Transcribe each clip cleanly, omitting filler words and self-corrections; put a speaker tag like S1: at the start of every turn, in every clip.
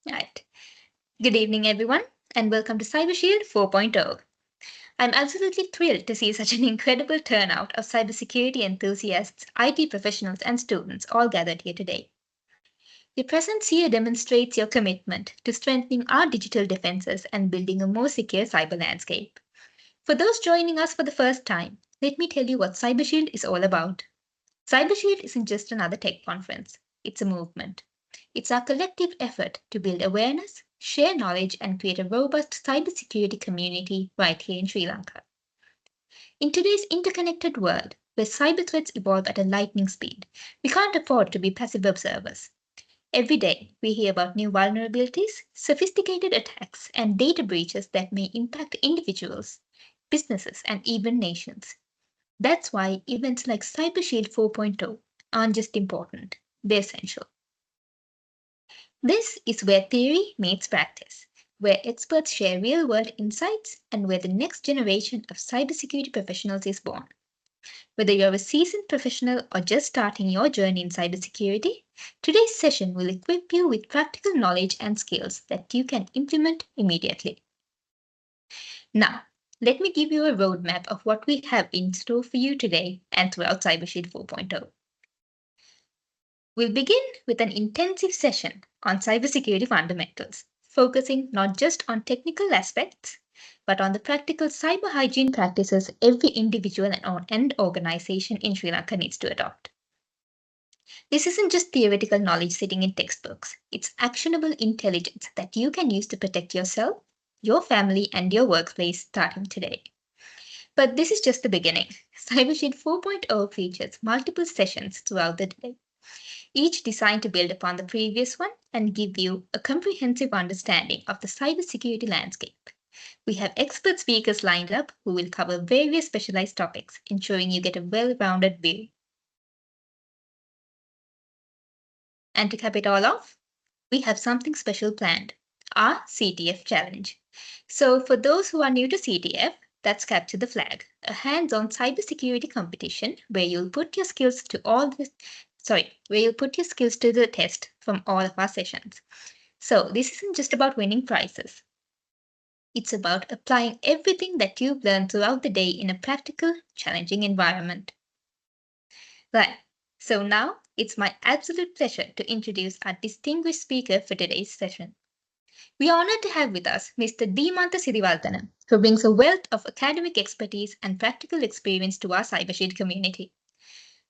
S1: Right. Good evening, everyone, and welcome to CyberShield 4.0. I'm absolutely thrilled to see such an incredible turnout of cybersecurity enthusiasts, IT professionals, and students all gathered here today. Your presence here demonstrates your commitment to strengthening our digital defenses and building a more secure cyber landscape. For those joining us for the first time, let me tell you what CyberShield is all about. CyberShield isn't just another tech conference, it's a movement. It's our collective effort to build awareness, share knowledge, and create a robust cybersecurity community right here in Sri Lanka. In today's interconnected world, where cyber threats evolve at a lightning speed, we can't afford to be passive observers. Every day, we hear about new vulnerabilities, sophisticated attacks, and data breaches that may impact individuals, businesses, and even nations. That's why events like CyberShield 4.0 aren't just important, they're essential. This is where theory meets practice, where experts share real world insights, and where the next generation of cybersecurity professionals is born. Whether you're a seasoned professional or just starting your journey in cybersecurity, today's session will equip you with practical knowledge and skills that you can implement immediately. Now, let me give you a roadmap of what we have in store for you today and throughout CyberShield 4.0. We'll begin with an intensive session on cybersecurity fundamentals, focusing not just on technical aspects, but on the practical cyber hygiene practices every individual and organization in Sri Lanka needs to adopt. This isn't just theoretical knowledge sitting in textbooks, it's actionable intelligence that you can use to protect yourself, your family, and your workplace starting today. But this is just the beginning. CyberShield 4.0 features multiple sessions throughout the day, each designed to build upon the previous one and give you a comprehensive understanding of the cybersecurity landscape. We have expert speakers lined up who will cover various specialized topics, ensuring you get a well-rounded view. And to cap it all off, we have something special planned, our CTF challenge. So for those who are new to CTF, that's Capture the Flag, a hands-on cybersecurity competition where you'll put your skills to the test from all of our sessions. So this isn't just about winning prizes. It's about applying everything that you've learned throughout the day in a practical, challenging environment. Right. So now it's my absolute pleasure to introduce our distinguished speaker for today's session. We are honored to have with us Mr. Deemantha Siriwardana, who brings a wealth of academic expertise and practical experience to our CyberShield community.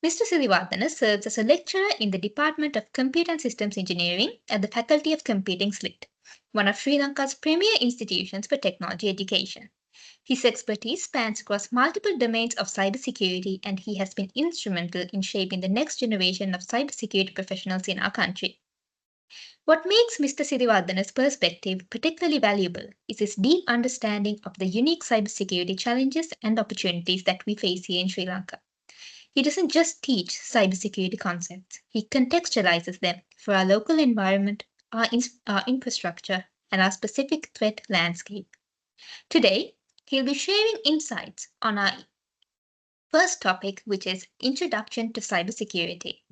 S1: Mr. Siriwardana serves as a lecturer in the Department of Computer and Systems Engineering at the Faculty of Computing SLIIT, one of Sri Lanka's premier institutions for technology education. His expertise spans across multiple domains of cybersecurity, and he has been instrumental in shaping the next generation of cybersecurity professionals in our country. What makes Mr. Siriwardana's perspective particularly valuable is his deep understanding of the unique cybersecurity challenges and opportunities that we face here in Sri Lanka. He doesn't just teach cybersecurity concepts, he contextualizes them for our local environment, our infrastructure, and our specific threat landscape. Today, he'll be sharing insights on our first topic, which is Introduction to Cybersecurity.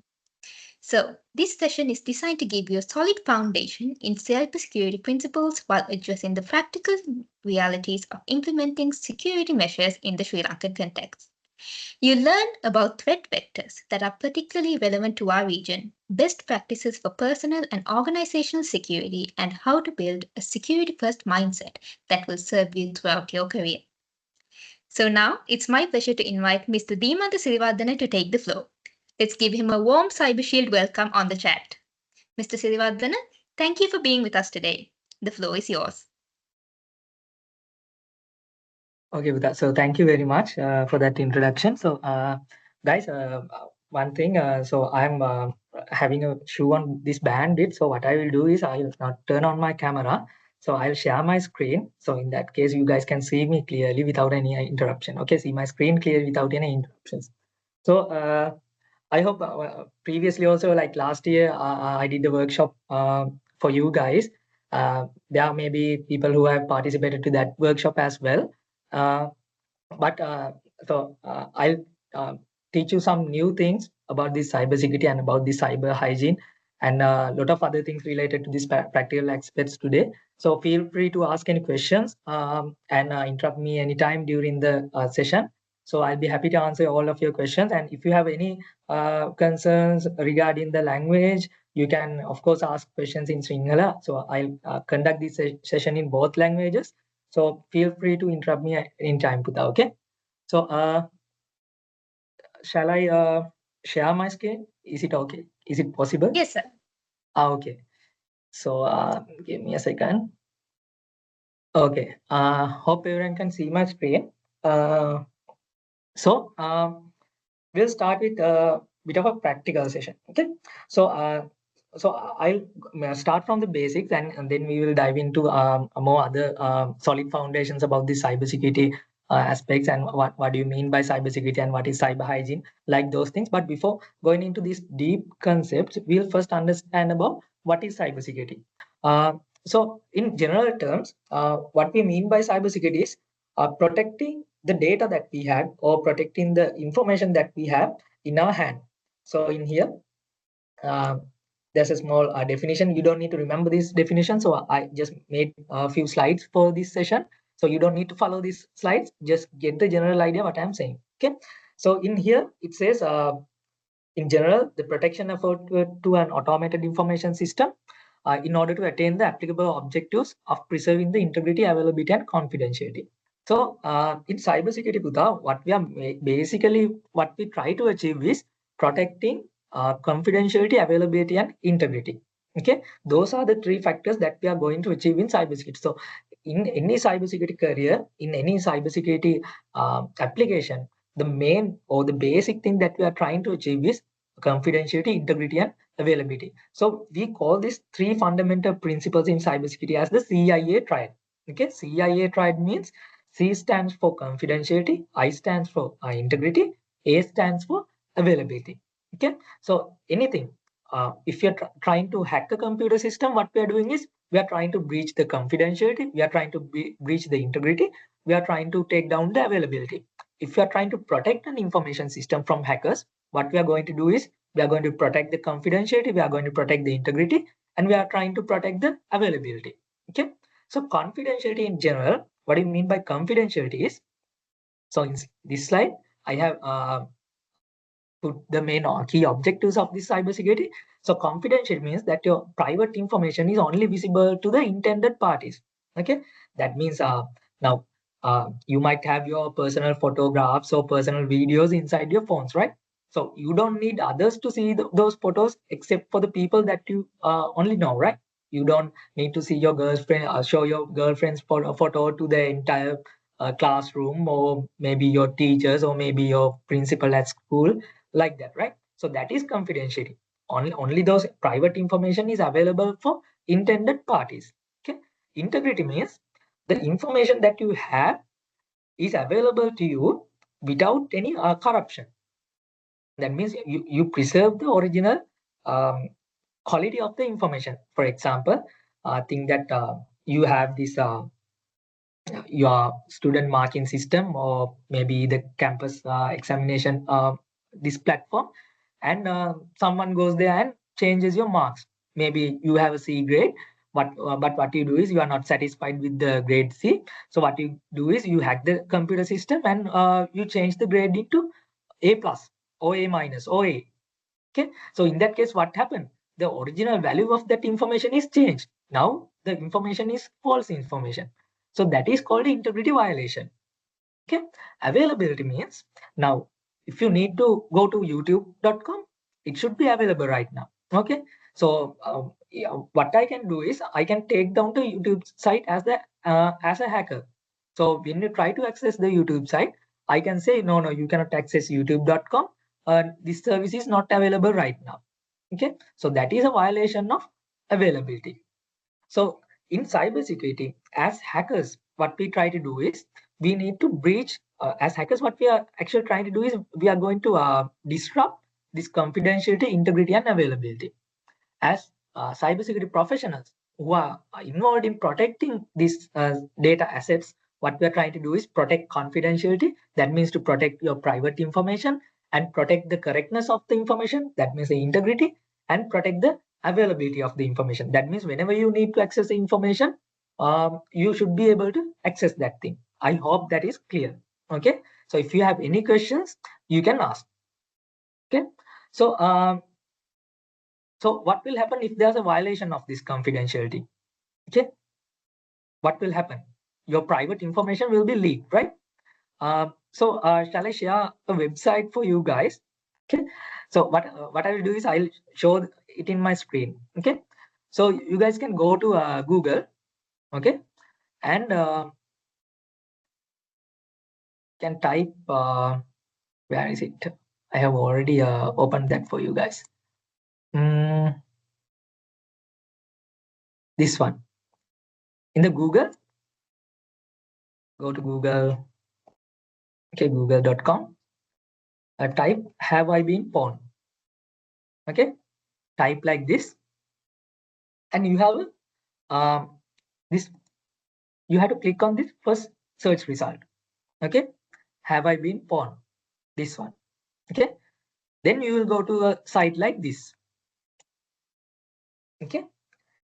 S1: So, this session is designed to give you a solid foundation in cybersecurity principles while addressing the practical realities of implementing security measures in the Sri Lankan context. You learn about threat vectors that are particularly relevant to our region, best practices for personal and organizational security, and how to build a security-first mindset that will serve you throughout your career. So now it's my pleasure to invite Mr. Deemantha Siriwardana to take the floor. Let's give him a warm CyberShield welcome on the chat. Mr. Siriwardana, thank you for being with us today. The floor is yours.
S2: Okay, with that. So thank you very much for that introduction. So guys, one thing, so I'm having a shoe on this bandit. So what I will do is I'll turn on my camera. So I'll share my screen. So in that case, you guys can see me clearly without any interruption. Okay, see my screen clear without any interruptions. So I hope previously also, like last year, I did the workshop for you guys. There may be people who have participated to that workshop as well. But I'll teach you some new things about this cybersecurity and about the cyber hygiene. and a lot of other things related to these practical aspects today. So feel free to ask any questions and interrupt me anytime during the session. So I'll be happy to answer all of your questions. And if you have any concerns regarding the language, you can of course ask questions in Sinhala. So I'll conduct this session in both languages. So feel free to interrupt me anytime, Putha. Okay. So shall I share my screen? Is it okay? Is it possible?
S1: Yes, sir.
S2: Okay. So give me a second. Okay. Hope everyone can see my screen. So we'll start with a bit of a practical session. Okay. So I'll start from the basics, and then we will dive into more other solid foundations about the cybersecurity aspects, and what do you mean by cybersecurity and what is cyber hygiene, like those things. But before going into these deep concepts, we'll first understand about what is cybersecurity. So in general terms, what we mean by cybersecurity is protecting the data that we have, or protecting the information that we have in our hand. So in here, uh, there's a small definition. You don't need to remember this definition. So I just made a few slides for this session. So you don't need to follow these slides. Just get the general idea what I'm saying. Okay. So in here, it says, in general, the protection effort to an automated information system in order to attain the applicable objectives of preserving the integrity, availability, and confidentiality. So in cybersecurity, Buddha, what we are basically what we try to achieve is protecting confidentiality, availability, and integrity. Okay, those are the three factors that we are going to achieve in cybersecurity. So in any cybersecurity career, in any cybersecurity application, the main or the basic thing that we are trying to achieve is confidentiality, integrity, and availability. So we call these three fundamental principles in cybersecurity as the CIA triad. Okay, CIA triad means C stands for confidentiality, I stands for integrity, A stands for availability. Okay, so anything, if you're trying to hack a computer system, what we are doing is we are trying to breach the confidentiality, we are trying to breach the integrity, we are trying to take down the availability. If you are trying to protect an information system from hackers, what we are going to do is we are going to protect the confidentiality, we are going to protect the integrity, and we are trying to protect the availability. Okay, so confidentiality in general, what do you mean by confidentiality is, so in this slide, I have put the main key objectives of this cybersecurity. So confidential means that your private information is only visible to the intended parties. Okay, that means now you might have your personal photographs or personal videos inside your phones, right? So you don't need others to see those photos except for the people that you only know, right? You don't need to see your girlfriend, show your girlfriend's photo to the entire classroom, or maybe your teachers, or maybe your principal at school, like that, right? So that is confidentiality. Only those private information is available for intended parties. Okay. Integrity means the information that you have is available to you without any corruption. That means you preserve the original um, quality of the information. For example, think that you have this your student marking system, or maybe the campus examination, this platform, and someone goes there and changes your marks. Maybe you have a C grade, but what you do is you are not satisfied with the grade C. So what you do is you hack the computer system, and you change the grade into A plus or A minus or A. Okay, so in that case, what happened? The original value of that information is changed. Now the information is false information. So that is called integrity violation. Okay, availability means now if you need to go to youtube.com, it should be available right now. Okay, so yeah, what I can do is I can take down the YouTube site as a hacker. So when you try to access the YouTube site, I can say no, you cannot access youtube.com. This service is not available right now. Okay, so that is a violation of availability. So in cybersecurity, as hackers, what we try to do is we need to breach. As hackers, what we are actually trying to do is we are going to disrupt this confidentiality, integrity, and availability. As cybersecurity professionals who are involved in protecting these data assets, what we are trying to do is protect confidentiality. That means to protect your private information, and protect the correctness of the information. That means the integrity, and protect the availability of the information. That means whenever you need to access the information, you should be able to access that thing. I hope that is clear. Okay. So if you have any questions, you can ask. Okay. So so what will happen if there's a violation of this confidentiality? Okay. What will happen? Your private information will be leaked, right? So shall I share a website for you guys? Okay. So what I will do is I'll show it in my screen. Okay. So you guys can go to Google. Okay. And can type where is it? I have already opened that for you guys. This one in the Google. Go to Google. Okay, google.com. Type have I been pawned? Okay, type like this, and you have this. You have to click on this first search result. Okay, have I been pawned? This one. Okay, then you will go to a site like this. Okay,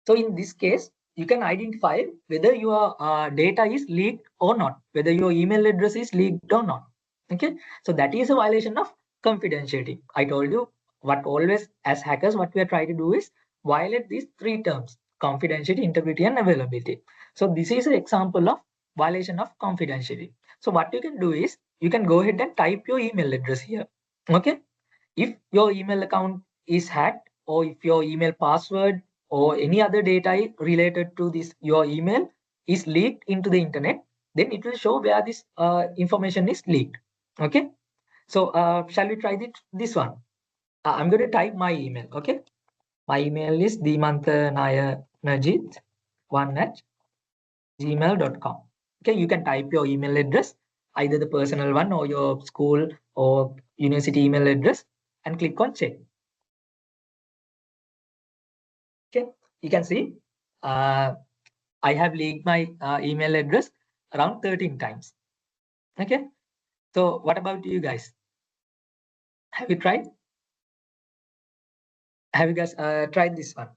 S2: so in this case, you can identify whether your data is leaked or not, whether your email address is leaked or not. Okay, so that is a violation of confidentiality. I told you what always as hackers, what we are trying to do is violate these three terms: confidentiality, integrity, and availability. So this is an example of violation of confidentiality. So what you can do is you can go ahead and type your email address here. Okay, if your email account is hacked, or if your email password or any other data related to this your email is leaked into the internet, then it will show where this information is leaked. Okay, so shall we try this one? I'm going to type my email. Okay, my email is deemanthanayamajid1@gmail.com. Okay, you can type your email address, either the personal one or your school or university email address, and click on check. Okay, you can see I have leaked my email address around 13 times. Okay, so what about you guys? Have you tried? Have you guys tried this one?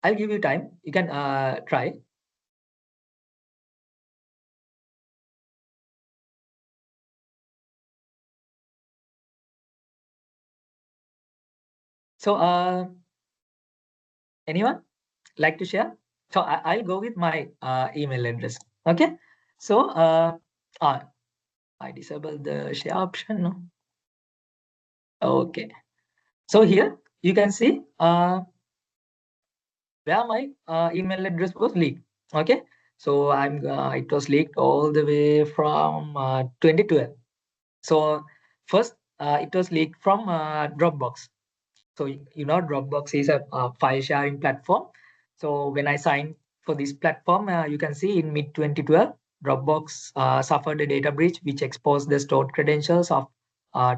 S2: I'll give you time. You can try. So anyone like to share? So I'll go with my email address. Okay, so I disable the share option. No? Okay, so here you can see where my email address was leaked. Okay, so it was leaked all the way from 2012. So first it was leaked from Dropbox. So Dropbox is a file sharing platform. So when I signed for this platform, you can see in mid 2012, Dropbox suffered a data breach which exposed the stored credentials of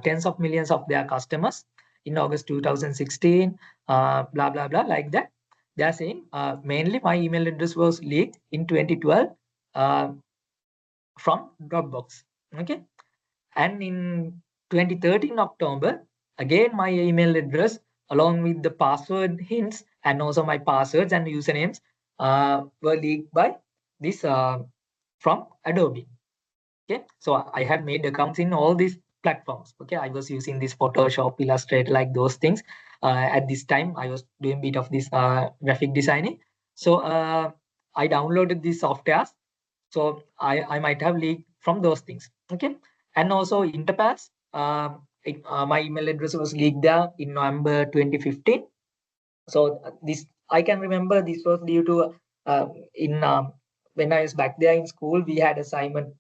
S2: tens of millions of their customers. In August 2016, blah blah blah, like that. They are saying mainly my email address was leaked in 2012 uh, from Dropbox. Okay, and in 2013 October, again my email address along with the password hints and also my passwords and usernames were leaked by this from Adobe. Okay, so I had made accounts in all these platforms. Okay, I was using this Photoshop, Illustrator, like those things. At this time, I was doing a bit of this graphic designing. So I downloaded these softwares. So I might have leaked from those things. Okay, and also Interpass. My email address was leaked there in November 2015. So this I can remember this was due to in when I was back there in school, we had assignment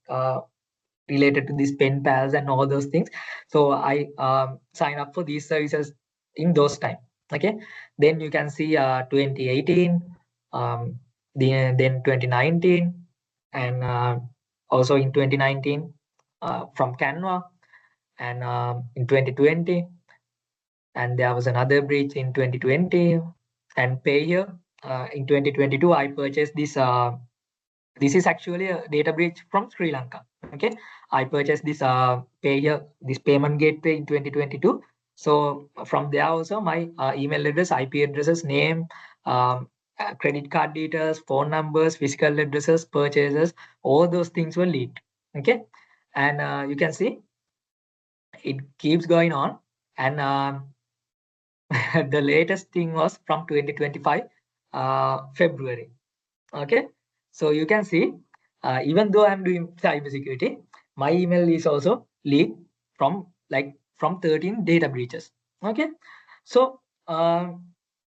S2: related to these pen pals and all those things. So I sign up for these services in those time. Okay, then you can see 2018, then 2019, and also in 2019 from Canva, and in 2020, and there was another breach in 2020, and pay here in 2022 I purchased this This is actually a data breach from Sri Lanka. Okay, I purchased this this payment gateway in 2022. So from there also my email address, IP addresses, name, credit card details, phone numbers, physical addresses, purchases, all those things were leaked. Okay, and you can see it keeps going on, and the latest thing was from 2025 February. Okay, so you can see, even though I'm doing cybersecurity, my email is also leaked from 13 data breaches. Okay, so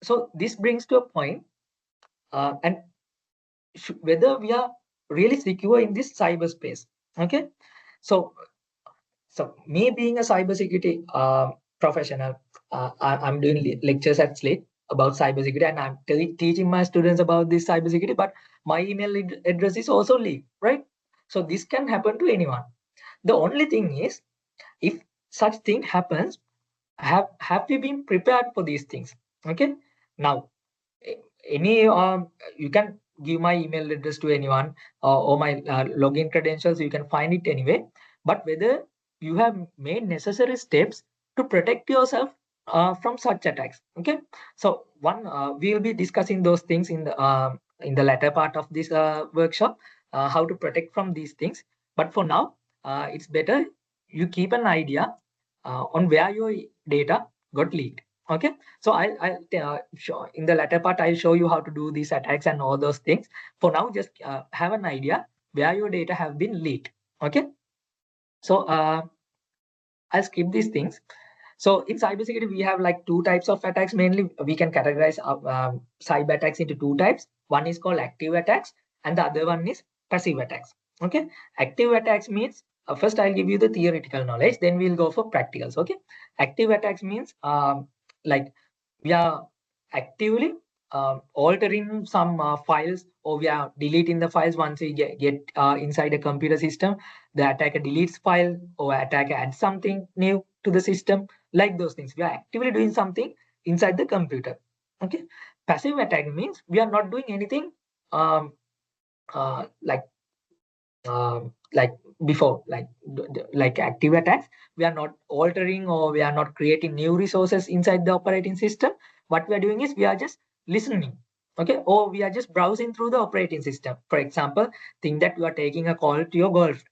S2: so this brings to a point, and whether we are really secure in this cyberspace. Okay, so me being a cybersecurity professional, I'm doing lectures at SLIIT about cybersecurity, and I'm teaching my students about this cybersecurity. But my email address is also leaked, right? So this can happen to anyone. The only thing is, if such thing happens, have we been prepared for these things? Okay. Now, any you can give my email address to anyone, or my login credentials, you can find it anyway. But whether you have made necessary steps to protect yourself from such attacks. Okay, so one we will be discussing those things in the latter part of this workshop, how to protect from these things. But for now, it's better you keep an idea on where your data got leaked. Okay, so I'll show in the latter part, I'll show you how to do these attacks and all those things. For now, just have an idea where your data have been leaked. Okay, so I'll skip these things. So in cybersecurity, we have like two types of attacks. Mainly, we can categorize cyber attacks into two types. One is called active attacks, and the other one is passive attacks. Okay, active attacks means, first I'll give you the theoretical knowledge, then we'll go for practicals. Okay, active attacks means like we are actively altering some files, or we are deleting the files once we get inside a computer system. The attacker deletes file, or attacker adds something new to the system, like those things. We are actively doing something inside the computer. Okay, passive attack means we are not doing anything, um, like like before, like active attacks. We are not altering, or we are not creating new resources inside the operating system. What we are doing is we are just listening. Okay, or we are just browsing through the operating system. For example, think that you are taking a call to your girlfriend.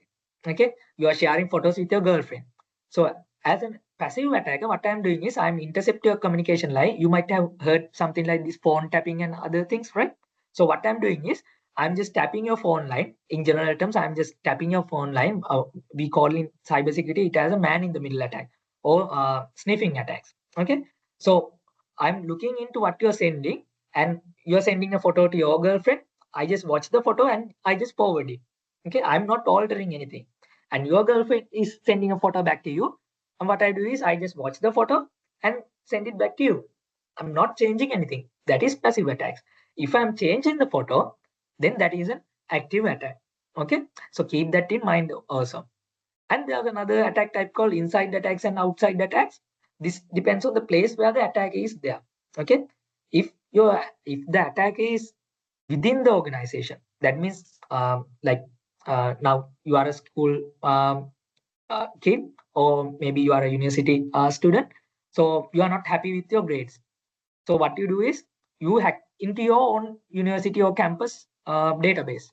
S2: Okay, you are sharing photos with your girlfriend. So as a passive attacker, what I'm doing is I'm intercept your communication line. You might have heard something like this phone tapping and other things, right? So what I'm doing is I'm just tapping your phone line. In general terms, I'm just tapping your phone line. We call in cybersecurity it as a man in the middle attack, or sniffing attacks. Okay, so I'm looking into what you're sending, and you're sending a photo to your girlfriend. I just watch the photo and I just forward it. Okay, I'm not altering anything, and your girlfriend is sending a photo back to you. And what I do is I just watch the photo and send it back to you. I'm not changing anything. That is passive attacks. If I'm changing the photo, then that is an active attack. Okay, so keep that in mind also. And there's another attack type called inside attacks and outside attacks. This depends on the place where the attack is there. Okay, if the attack is within the organization, that means now you are a school kid, or maybe you are a university student, so you are not happy with your grades. So what you do is you hack into your own university or campus database.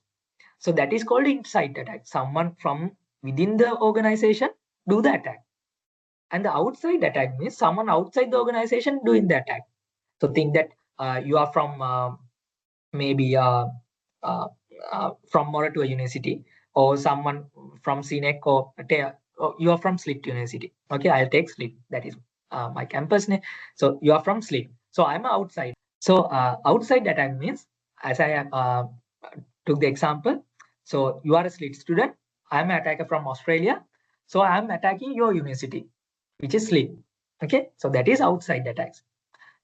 S2: So that is called inside attack. Someone from within the organization do the attack. And the outside attack means someone outside the organization doing the attack. So think that you are from maybe uh, from Moratua University, or someone from CNEC, or you are from SLIIT University. Okay, I'll take SLIIT. That is my campus name. So you are from SLIIT. So I'm outside. So outside attack means, as I took the example, so you are a SLIIT student. I'm an attacker from Australia. So I'm attacking your university, which is SLIIT. Okay, so that is outside attacks.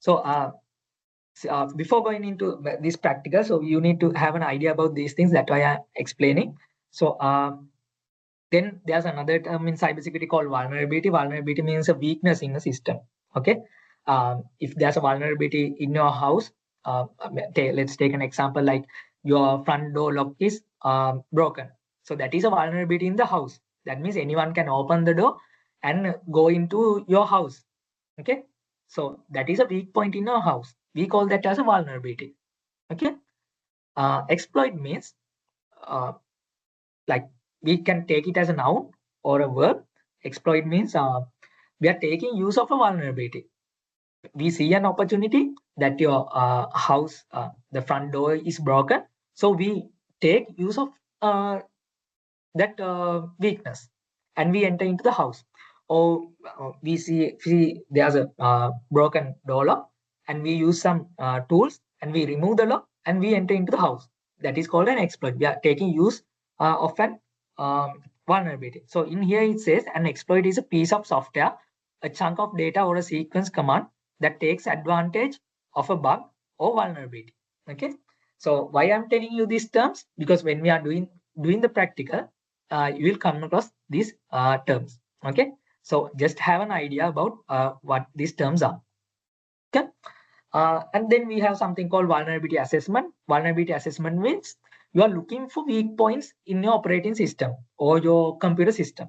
S2: So before going into this practical, so you need to have an idea about these things. That's why I'm explaining. So then there's another term in cybersecurity called vulnerability. Vulnerability means a weakness in a system. Okay, if there's a vulnerability in your house, let's take an example like your front door lock is broken. So that is a vulnerability in the house. That means anyone can open the door and go into your house. Okay. So that is a weak point in our house. We call that as a vulnerability. Okay. Exploit means like we can take it as a noun or a verb. Exploit means we are taking use of a vulnerability. We see an opportunity that your house, the front door is broken. So we take use of that weakness and we enter into the house. Or we see there's a broken door lock and we use some tools and we remove the lock and we enter into the house. That is called an exploit. We are taking use of an vulnerability. So in here it says an exploit is a piece of software, a chunk of data or a sequence command that takes advantage of a bug or vulnerability. Okay. So why I'm telling you these terms? Because when we are doing the practical, you will come across these terms. Okay. So just have an idea about what these terms are. Okay. And then we have something called vulnerability assessment. Vulnerability assessment means you are looking for weak points in your operating system or your computer system.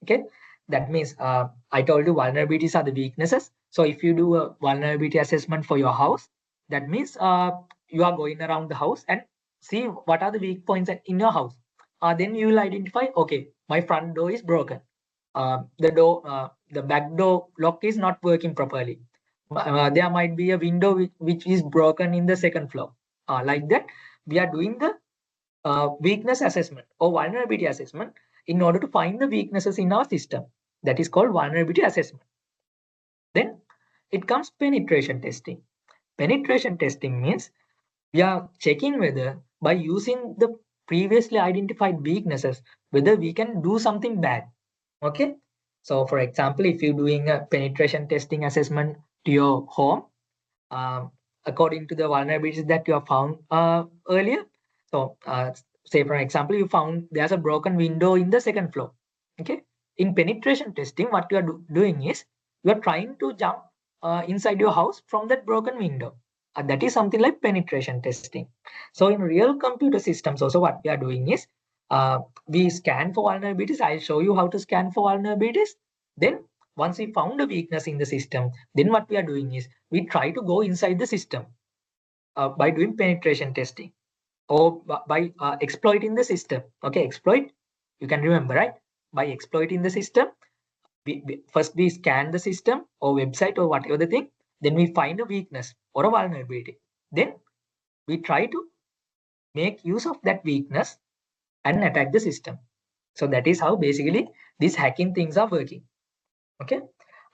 S2: Okay. That means I told you vulnerabilities are the weaknesses. So if you do a vulnerability assessment for your house, that means you are going around the house and see what are the weak points in your house. Then you will identify, okay, my front door is broken. The back door lock is not working properly. There might be a window which is broken in the second floor. Like that, we are doing the weakness assessment or vulnerability assessment in order to find the weaknesses in our system. That is called vulnerability assessment. Then it comes penetration testing. Penetration testing means we are checking whether by using the previously identified weaknesses, whether we can do something bad. Okay. So for example, if you're doing a penetration testing assessment to your home, um, according to the vulnerabilities that you have found earlier. So, say for example, you found there's a broken window in the second floor. Okay. In penetration testing, what you are doing is you are trying to jump inside your house from that broken window. That is something like penetration testing. So, in real computer systems, also what we are doing is we scan for vulnerabilities. I'll show you how to scan for vulnerabilities. Then, once we found a weakness in the system, then what we are doing is we try to go inside the system by doing penetration testing or by exploiting the system. Okay, exploit, you can remember, right? By exploiting the system, first we scan the system or website or whatever the thing, then we find a weakness or a vulnerability. Then we try to make use of that weakness and attack the system. So that is how basically these hacking things are working. Okay.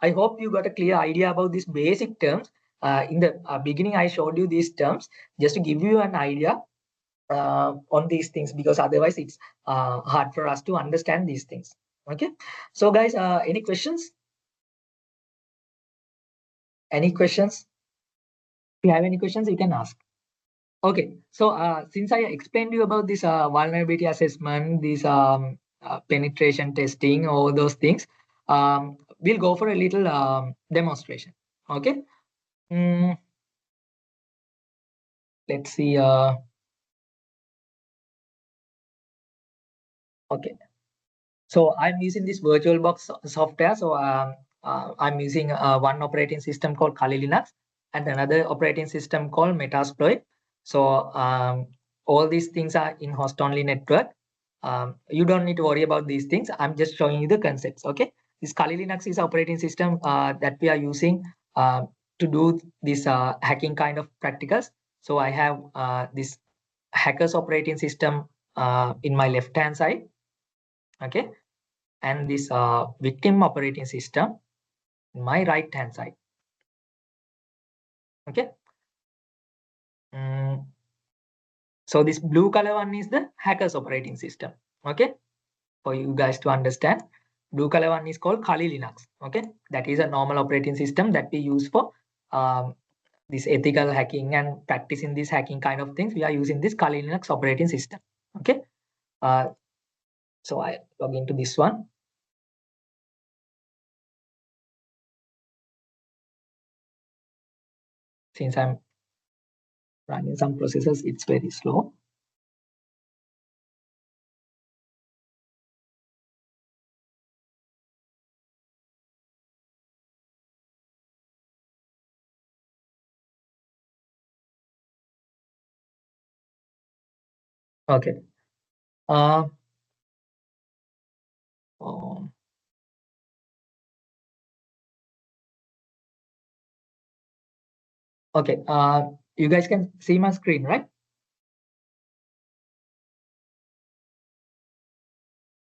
S2: I hope you got a clear idea about these basic terms. In the beginning, I showed you these terms just to give you an idea on these things, because otherwise it's hard for us to understand these things. Okay. So guys, any questions? Any questions? If you have any questions, you can ask. Okay. So since I explained you about this vulnerability assessment, this penetration testing, all those things, we'll go for a little demonstration. Okay. Mm, let's see. Okay. So I'm using this VirtualBox software. So I'm using one operating system called Kali Linux and another operating system called Metasploit. So all these things are in host-only network. You don't need to worry about these things. I'm just showing you the concepts. Okay. This Kali Linux is operating system that we are using to do this hacking kind of practicals. So I have this hackers operating system in my left hand side. Okay. And this victim operating system in my right hand side. Okay. Mm, so this blue color one is the hackers operating system. Okay. For you guys to understand, blue color one is called Kali Linux. Okay. That is a normal operating system that we use for this ethical hacking and practicing this hacking kind of things. We are using this Kali Linux operating system. Okay. Uh, so I log into this one. Since I'm running some processes, it's very slow. Okay. Uh, um, okay. You guys can see my screen, right?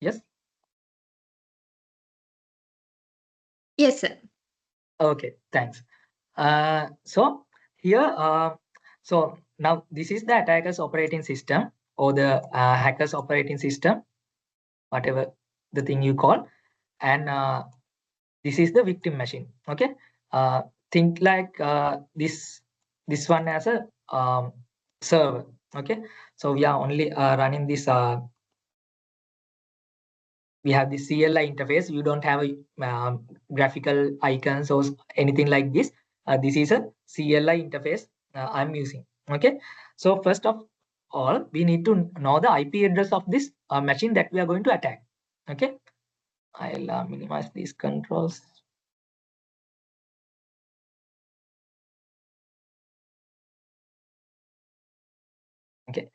S2: Yes.
S1: Yes, sir.
S2: Okay. Thanks. So here, so now this is the attacker's operating system or the hacker's operating system, whatever the thing you call, and this is the victim machine. Okay. Uh, think like this one as a server. Okay. So we are only running this. We have the CLI interface. You don't have a graphical icons or anything like this. This is a CLI interface I'm using. Okay. So first of all, we need to know the IP address of this machine that we are going to attack. Okay. I'll minimize these controls. Okay.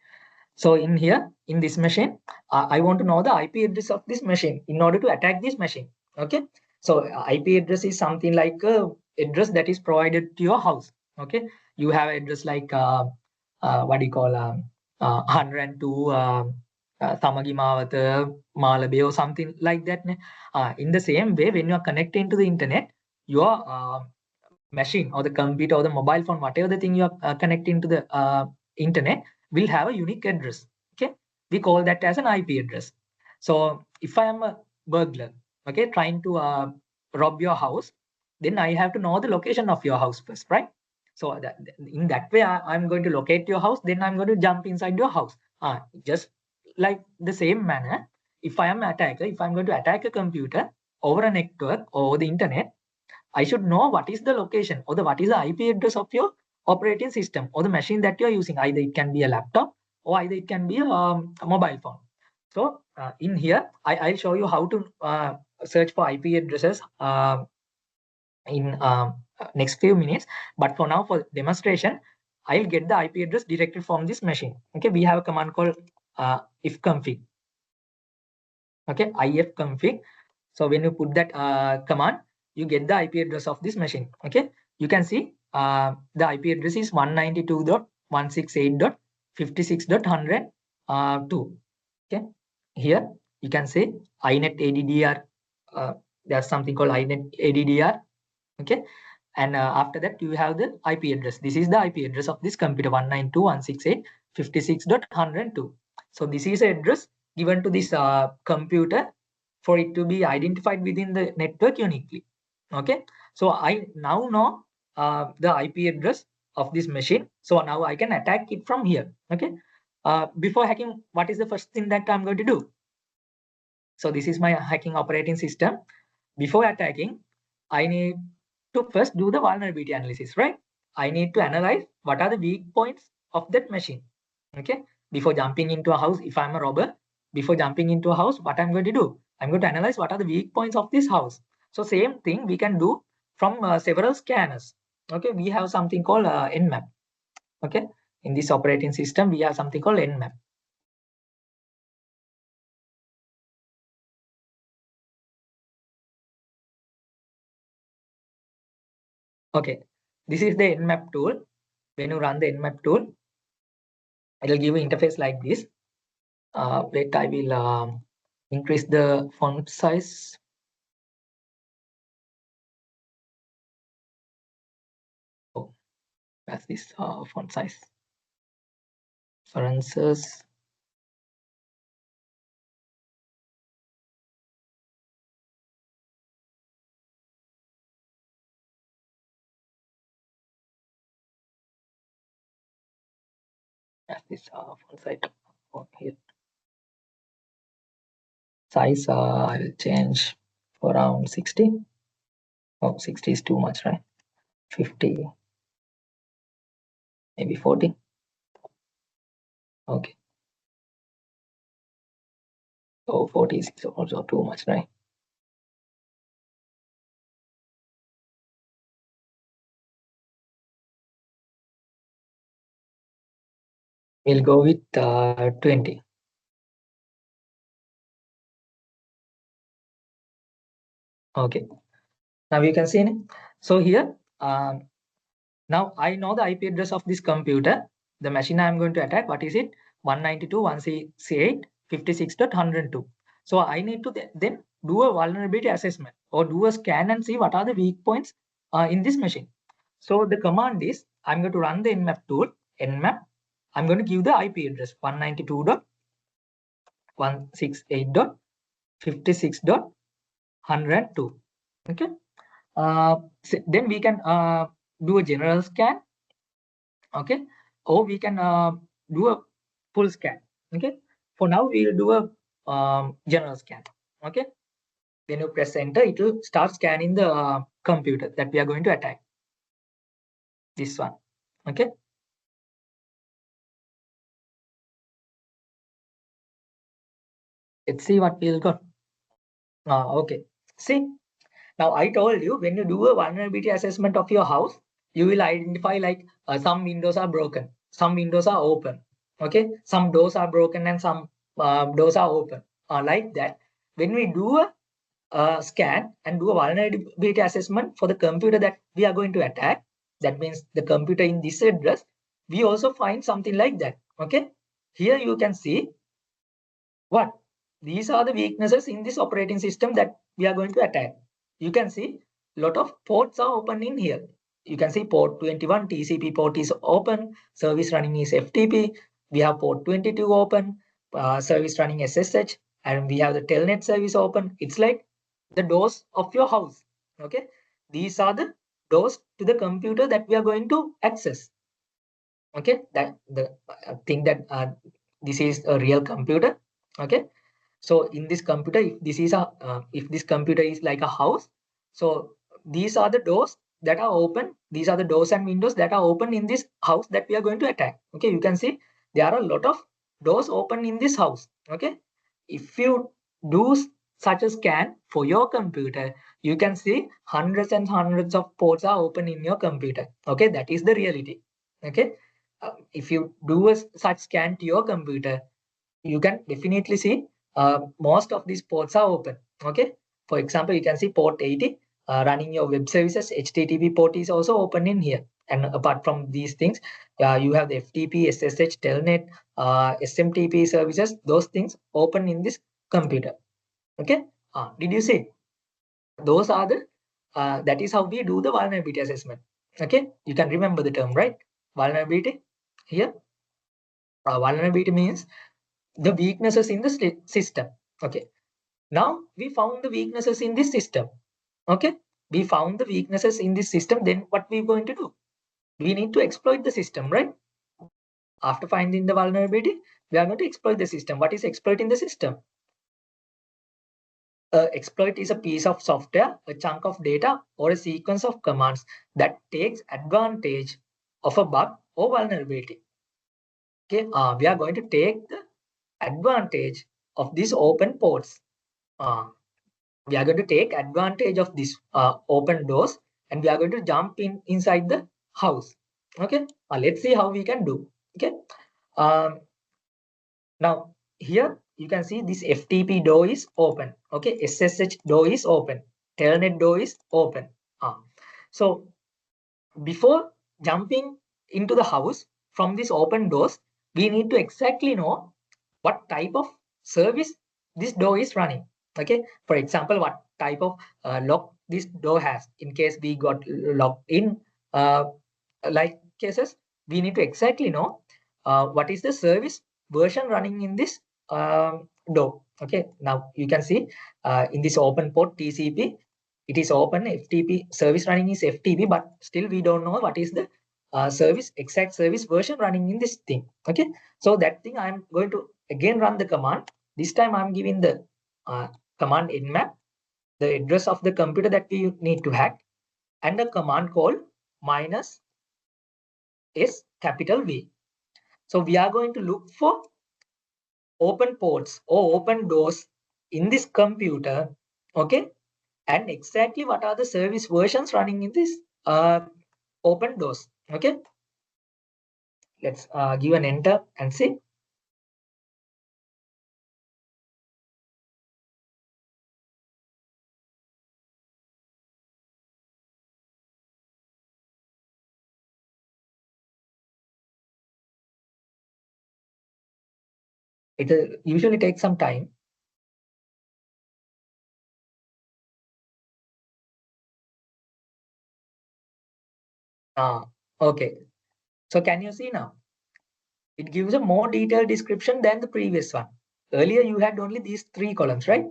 S2: So in here, in this machine, I want to know the IP address of this machine in order to attack this machine. Okay. So IP address is something like a address that is provided to your house. Okay. You have address like what do you call 102 Samagi Mawata, Malabe or something like that. In the same way, when you are connecting to the internet, your machine or the computer or the mobile phone, whatever the thing you are connecting to the internet, will have a unique address. Okay, we call that as an IP address. So if I am a burglar, okay, trying to rob your house, then I have to know the location of your house first, right? So that in that way, I'm going to locate your house. Then I'm going to jump inside your house. Just like the same manner, if I am an attacker, if I'm going to attack a computer over a network or the internet, I should know what is the location or the what is the IP address of your operating system or the machine that you are using. Either it can be a laptop or either it can be a mobile phone. So in here, I'll show you how to search for IP addresses in next few minutes. But for now, for demonstration, I'll get the IP address directly from this machine. Okay, we have a command called ifconfig. Okay, ifconfig. So when you put that command, you get the IP address of this machine. Okay, you can see the IP address is 192.168.56.100.2. Okay, here you can say inet addr. There's something called inet addr. Okay, and after that you have the IP address. This is the IP address of this computer 192.168.56.100.2. So this is the address given to this computer for it to be identified within the network uniquely. Okay, so I now know the IP address of this machine. So now I can attack it from here. Okay, before hacking, what is the first thing that I'm going to do? So this is my hacking operating system. Before attacking, I need to first do the vulnerability analysis, right? I need to analyze what are the weak points of that machine. Okay. Before jumping into a house, if I'm a robber, before jumping into a house, what I'm going to do? I'm going to analyze what are the weak points of this house. So same thing we can do from several scanners. Okay. We have something called Nmap. Okay. In this operating system, we have something called Nmap. Okay. This is the Nmap tool. When you run the Nmap tool, it'll give you interface like this. Wait, I will increase the font size. Oh, that's this font size. References. That's this font size. Oh, here. Size I'll change for around 60. Oh, 60 is too much, right? 50, maybe 40. Okay. Oh, 40 is also too much, right? We'll go with 20. Okay. Now you can see. So here, now I know the IP address of this computer. The machine I'm going to attack, what is it? 192.168.56.102. So I need to then do a vulnerability assessment or do a scan and see what are the weak points in this machine. So the command is, I'm going to run the nmap tool, nmap. I'm going to give the IP address 192.168.56.102. Okay. So then we can do a general scan. Okay, or we can do a full scan. Okay, for now we'll do a general scan. Okay, when you press enter, it will start scanning the computer that we are going to attack. This one. Okay, let's see what we'll got. Okay, see, now I told you, when you do a vulnerability assessment of your house, you will identify like some windows are broken, some windows are open. Okay, some doors are broken and some doors are open. Like that, when we do a scan and do a vulnerability assessment for the computer that we are going to attack, that means the computer in this address, we also find something like that. Okay, here you can see what these are the weaknesses in this operating system that we are going to attack. You can see a lot of ports are open in here. You can see port 21 TCP port is open, service running is FTP. We have port 22 open, service running SSH, and we have the telnet service open. It's like the doors of your house. Okay, these are the doors to the computer that we are going to access. Okay, that the thing that this is a real computer. Okay, so in this computer, if this computer is like a house, so these are the doors that are open. These are the doors and windows that are open in this house that we are going to attack. Okay, you can see there are a lot of doors open in this house. Okay, if you do such a scan for your computer, you can see hundreds and hundreds of ports are open in your computer. Okay, that is the reality. Okay, if you do a such scan to your computer, you can definitely see most of these ports are open. Okay, for example, you can see port 80 running your web services. HTTP port is also open in here. And apart from these things, you have the FTP, SSH, Telnet, SMTP services. Those things open in this computer. Okay, did you see? Those are the that is how we do the vulnerability assessment. Okay, you can remember the term, right? Vulnerability here. Vulnerability means the weaknesses in the system. Okay, now we found the weaknesses in this system. Okay, we found the weaknesses in this system. Then what we going to do? We need to exploit the system, right? After finding the vulnerability, we are going to exploit the system. What is exploiting the system? Exploit is a piece of software, a chunk of data, or a sequence of commands that takes advantage of a bug or vulnerability. Okay, we are going to take the advantage of these open ports. We are going to take advantage of this open doors, and we are going to jump inside the house. Okay, let's see how we can do. Okay, um, now here you can see this FTP door is open. Okay, SSH door is open, telnet door is open. So before jumping into the house from these open doors, we need to exactly know what type of service this door is running. Okay, for example, what type of lock this door has. In case we got locked in like cases, we need to exactly know what is the service version running in this door. Okay, now you can see in this open port TCP, it is open. FTP service running is FTP, but still we don't know what is the exact service version running in this thing. Okay, so that thing I'm going to again run the command. This time I'm giving the command nmap, the address of the computer that we need to hack, and a command called minus S capital V. So we are going to look for open ports or open doors in this computer. Okay, and exactly what are the service versions running in this open doors. Okay, Let's give an enter and see. It usually takes some time. Okay. So can you see now? It gives a more detailed description than the previous one. Earlier you had only these 3 columns, right?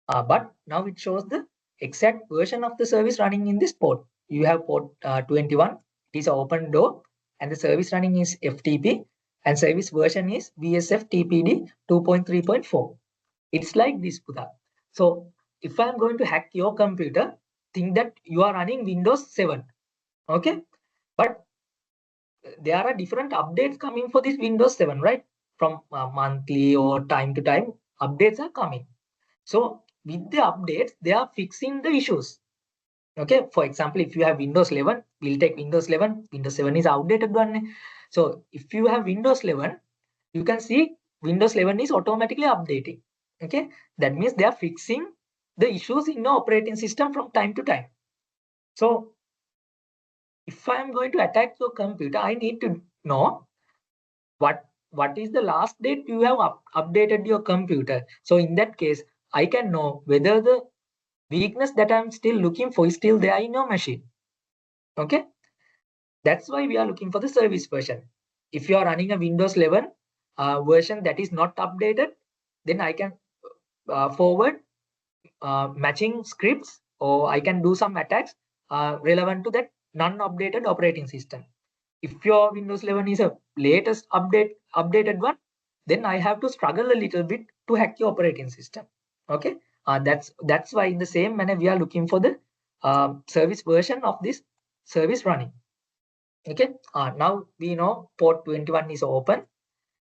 S2: But now it shows the exact version of the service running in this port. You have port 21, it is an open door, and the service running is FTP, and service version is VSF TPD 2.3.4. It's like this, Pudha. So if I'm going to hack your computer, think that you are running Windows 7, okay? But there are different updates coming for this Windows 7, right? From monthly or time to time, updates are coming. So with the updates, they are fixing the issues. Okay, for example, if you have Windows 11, we'll take Windows 11. Windows 7 is outdated one. So if you have Windows 11, you can see Windows 11 is automatically updating. Okay, that means they are fixing the issues in the operating system from time to time. So if I am going to attack your computer, I need to know what is the last date you have updated your computer. So in that case, I can know whether the weakness that I'm still looking for is still there in your machine. Okay, that's why we are looking for the service version. If you are running a Windows 11 version that is not updated, then I can forward matching scripts, or I can do some attacks relevant to that non-updated operating system. If your Windows 11 is a latest updated one, then I have to struggle a little bit to hack your operating system. Okay, that's why in the same manner we are looking for the service version of this service running. Okay, now we know port 21 is open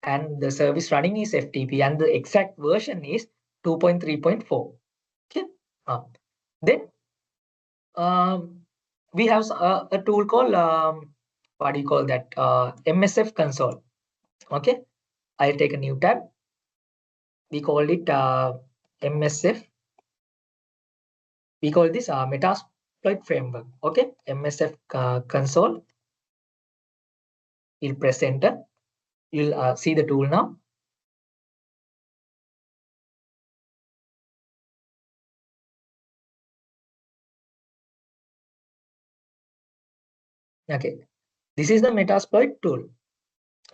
S2: and the service running is FTP and the exact version is 2.3.4. Okay, then we have a tool called what do you call that? MSF console. Okay, I'll take a new tab. We call it MSF. We call this Metasploit framework. Okay, MSF console. You'll press enter. You'll see the tool now. Okay, this is the Metasploit tool.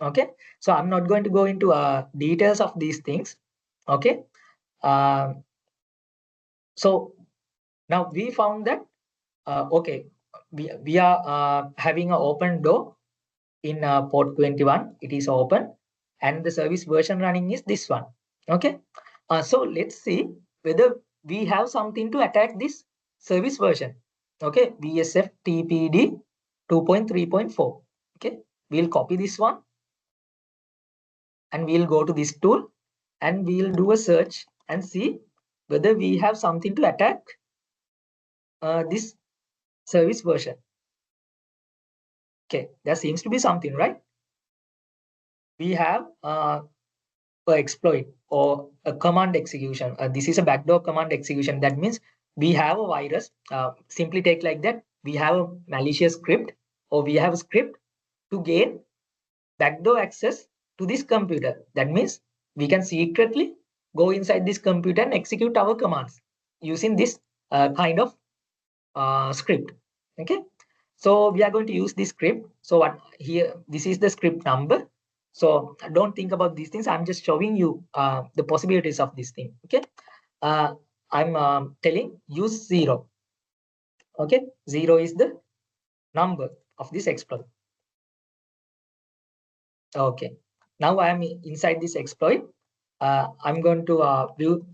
S2: Okay, so I'm not going to go into details of these things. Okay, so now we found that okay, we are having an open door in port 21. It is open and the service version running is this one. Okay, so let's see whether we have something to attack this service version. Okay, VSF TPD 2.3.4. Okay, we'll copy this one and we'll go to this tool and we'll do a search and see whether we have something to attack this service version. Okay, there seems to be something, right? We have exploit or a command execution. This is a backdoor command execution. That means we have a virus. Simply take like that. We have a malicious script or we have a script to gain backdoor access to this computer. That means we can secretly go inside this computer and execute our commands using this kind of script. Okay, so we are going to use this script. So what here, this is the script number. So don't think about these things. I'm just showing you the possibilities of this thing. Okay, I'm telling use 0. Okay, 0 is the number of this exploit. Okay, now I am inside this exploit. I'm going to view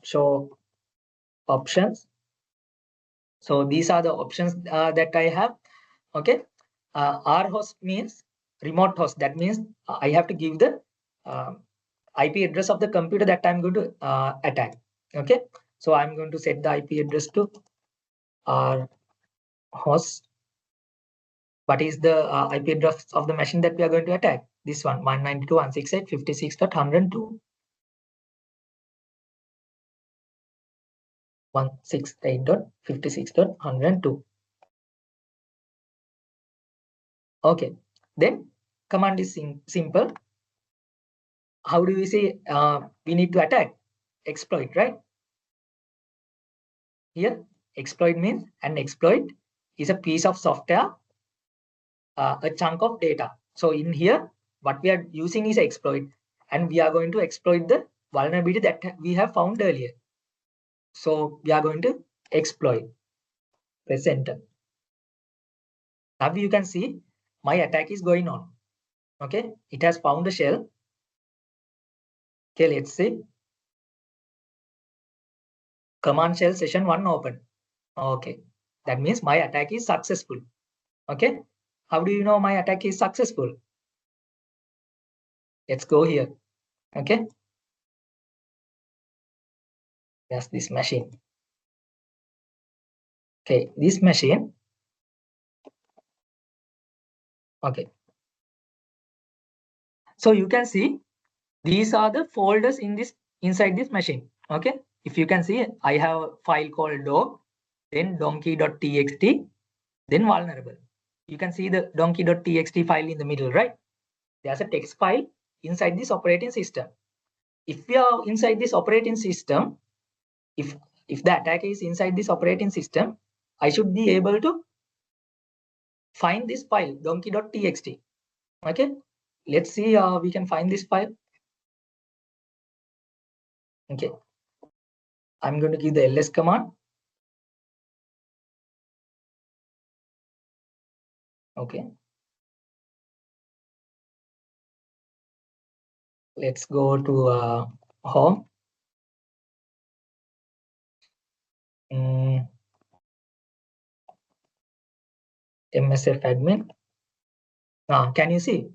S2: show options. So these are the options that I have. Okay, rhost means remote host. That means I have to give the IP address of the computer that I'm going to attack. Okay, so I'm going to set the IP address to r host What is the IP address of the machine that we are going to attack? This one, 192.168.56.102. 168.56.102. Okay, then command is simple. How do we say we need to attack? Exploit, right? Here, exploit means an exploit is a piece of software, a chunk of data. So in here, what we are using is exploit, and we are going to exploit the vulnerability that we have found earlier. So we are going to exploit. Press enter. Now you can see my attack is going on. Okay, it has found the shell. Okay, let's see. Command shell session 1 open. Okay, that means my attack is successful. Okay, how do you know my attack is successful? Let's go here. Okay, that's this machine. Okay, this machine. Okay, so you can see these are the folders inside this machine. Okay, if you can see, I have a file called dog, then donkey.txt, then vulnerable. You can see the donkey.txt file in the middle, right? There's a text file inside this operating system. If we are inside this operating system, if the attacker is inside this operating system, I should be able to find this file donkey.txt. Okay, let's see. We can find this file. Okay, I'm going to give the ls command. Okay, let's go to home. MSF admin. Can you see?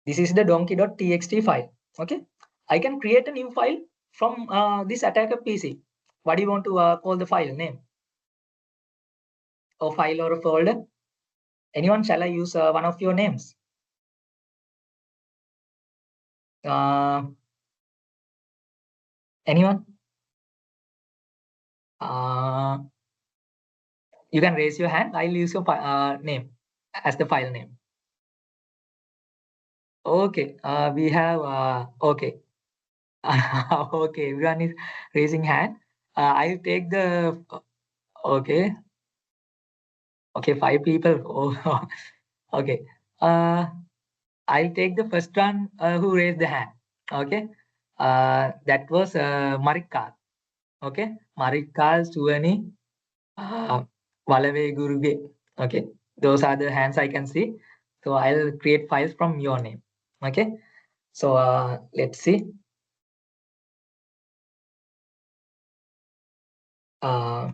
S2: This is the donkey.txt file. Okay, I can create a new file from this attacker PC. What do you want to call the file name? A file or a folder? Anyone? Shall I use one of your names? Anyone? You can raise your hand. I'll use your name as the file name. Okay, we have okay. Okay, everyone is raising hand. I'll take the okay. Okay, 5 people. Oh, okay. I'll take the first one who raised the hand. Okay. That was Marikal. Okay. Marikal, Suvani, Valave, Guruge. Okay. Those are the hands I can see. So I'll create files from your name. Okay. So let's see. Uh,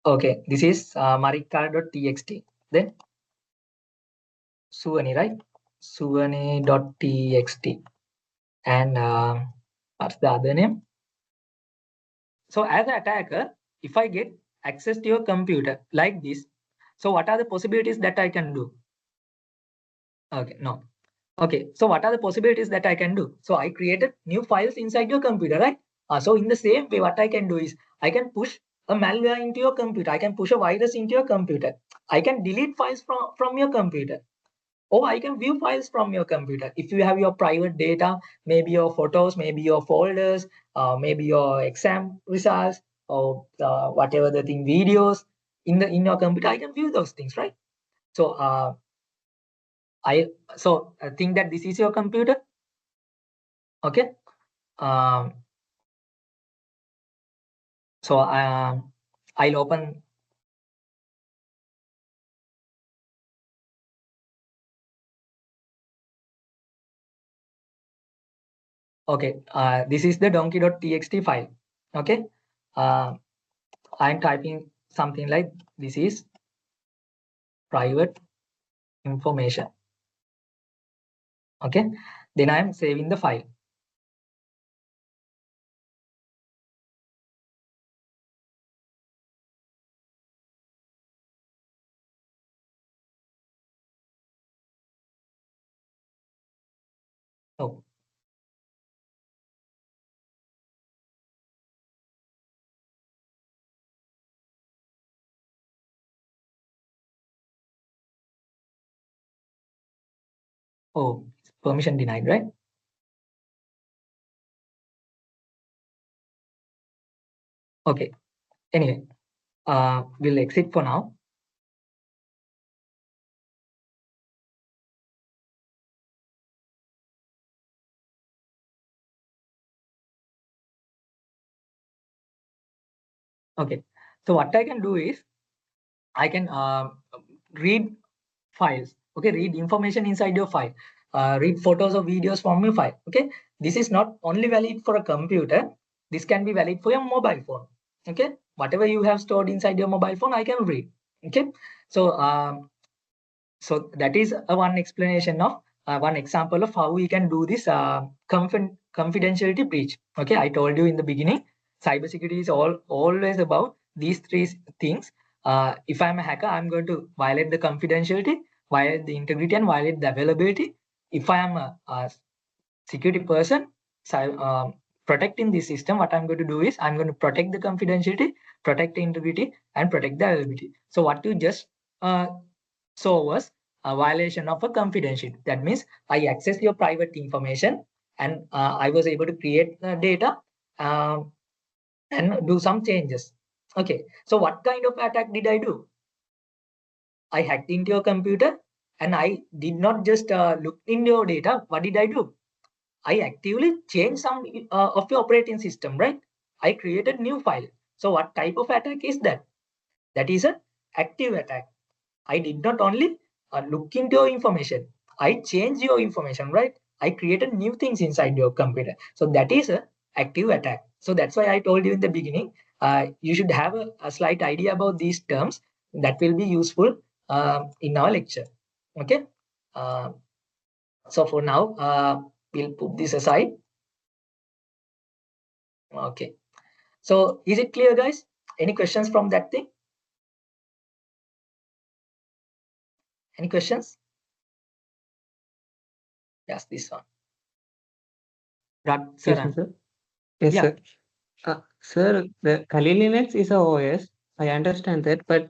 S2: okay. This is marikal.txt. Then Suvani, right? Suvani.txt. And what's the other name? So as an attacker, if I get access to your computer like this, so what are the possibilities that I can do? Okay, no. Okay, so what are the possibilities that I can do? So I created new files inside your computer, right? So in the same way, what I can do is I can push a malware into your computer. I can push a virus into your computer. I can delete files from your computer. Or I can view files from your computer. If you have your private data, maybe your photos, maybe your folders, maybe your exam results, or whatever the thing, videos in your computer, I can view those things, right? So I think that this is your computer. Okay. Um, so I'll open. Okay. This is the donkey.txt file. Okay. I'm typing something like this is private information. Okay, then I am saving the file. Oh, permission denied, right? Okay. Anyway, we'll exit for now. Okay. So what I can do is I can read files. Okay, read information inside your file. Read photos or videos from your file. Okay, this is not only valid for a computer. This can be valid for your mobile phone. Okay, whatever you have stored inside your mobile phone, I can read. Okay, so so that is one explanation of one example of how we can do this confidentiality breach. Okay, I told you in the beginning, cybersecurity is always about these three things. If I'm a hacker, I'm going to violate the confidentiality, violate the integrity, and violate the availability. If I am a security person, so protecting the system, what I'm going to do is I'm going to protect the confidentiality, protect the integrity, and protect the availability. So what you just uh, saw was a violation of a confidentiality. That means I access your private information and I was able to create the data and do some changes. Okay, so what kind of attack did I do? I hacked into your computer and I did not just look in your data. What did I do? I actively changed some of your operating system, right? I created new file. So what type of attack is that? That is an active attack. I did not only look into your information, I changed your information, right? I created new things inside your computer. So that is a active attack. So that's why I told you in the beginning, you should have a slight idea about these terms that will be useful in our lecture. Okay. Uh, so for now, we'll put this aside. Okay. So is it clear, guys? Any questions from that thing? Any questions? Yes, this one.
S3: Excuse me,
S2: Saran.
S3: sir. Yes,
S2: Yeah.
S3: sir. Sir, the Kali Linux is a OS. I understand that, but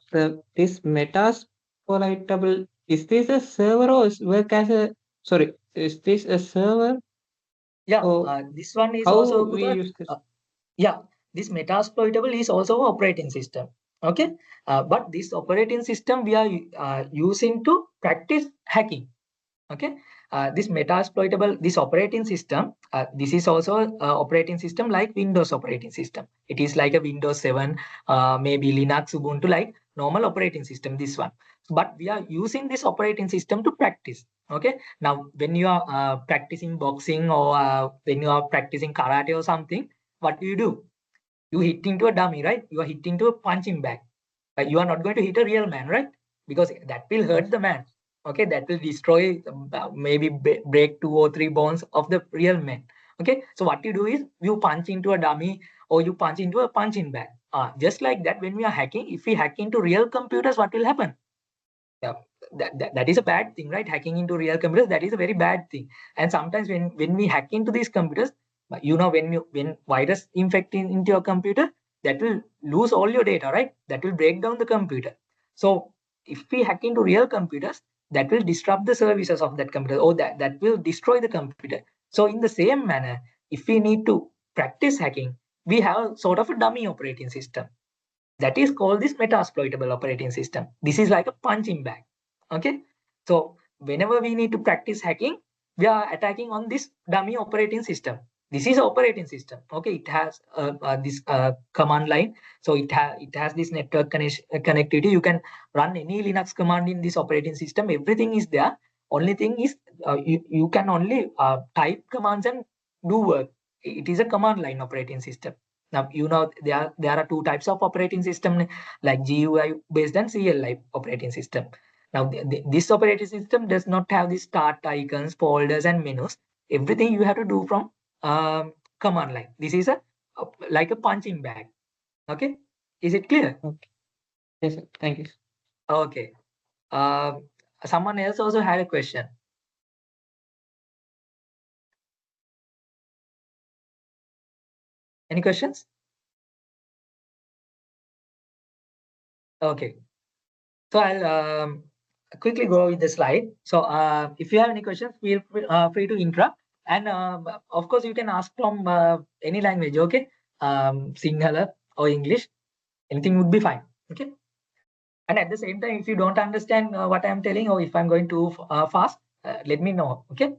S3: this Metasploitable, is this a server or work as a, sorry, is this a server
S2: Yeah.
S3: or
S2: This one is
S3: how
S2: also
S3: we
S2: the
S3: use this?
S2: yeah, this Metasploitable is also an operating system. Okay, but this operating system we are using to practice hacking. Okay, this Metasploitable, this operating system, this is also operating system like Windows operating system. It is like a Windows 7, maybe Linux, Ubuntu, like normal operating system. This one, but we are using this operating system to practice. Okay, now when you are practicing boxing or when you are practicing karate or something, what do? You hit into a dummy, right? You are hitting to a punching bag. You are not going to hit a real man, right? Because that will hurt
S3: Yes.
S2: the man. Okay, that will destroy, maybe break 2 or 3 bones of the real man. Okay, so what you do is you punch into a dummy or you punch into a punching bag. Just like that, when we are hacking, if we hack into real computers, what will happen? Yeah, that is a bad thing, right? Hacking into real computers, that is a very bad thing. And sometimes when we hack into these computers, when virus infecting into your computer, that will lose all your data, right? That will break down the computer. So if we hack into real computers, that will disrupt the services of that computer, or that will destroy the computer. So in the same manner, if we need to practice hacking, we have sort of a dummy operating system that is called this Metasploitable operating system. This is like a punching bag. Okay, so whenever we need to practice hacking, we are attacking on this dummy operating system. This is operating system. Okay, it has this command line, so it has this network connectivity. You can run any Linux command in this operating system. Everything is there. Only thing is you can only type commands and do work. It is a command line operating system. Now there are two types of operating system, like GUI based and CLI operating system. Now this operating system does not have the start icons, folders, and menus. Everything you have to do from command line. This is a like a punching bag. Okay, is it clear?
S3: Okay. Yes, sir. Thank you.
S2: Okay. Um, Someone else also had a question. Any questions? Okay. So I'll quickly go with the slide. So if you have any questions, feel free to interrupt. And of course, you can ask from any language, okay? Sinhala or English, anything would be fine, okay? And at the same time, if you don't understand what I'm telling, or if I'm going too fast, let me know, okay?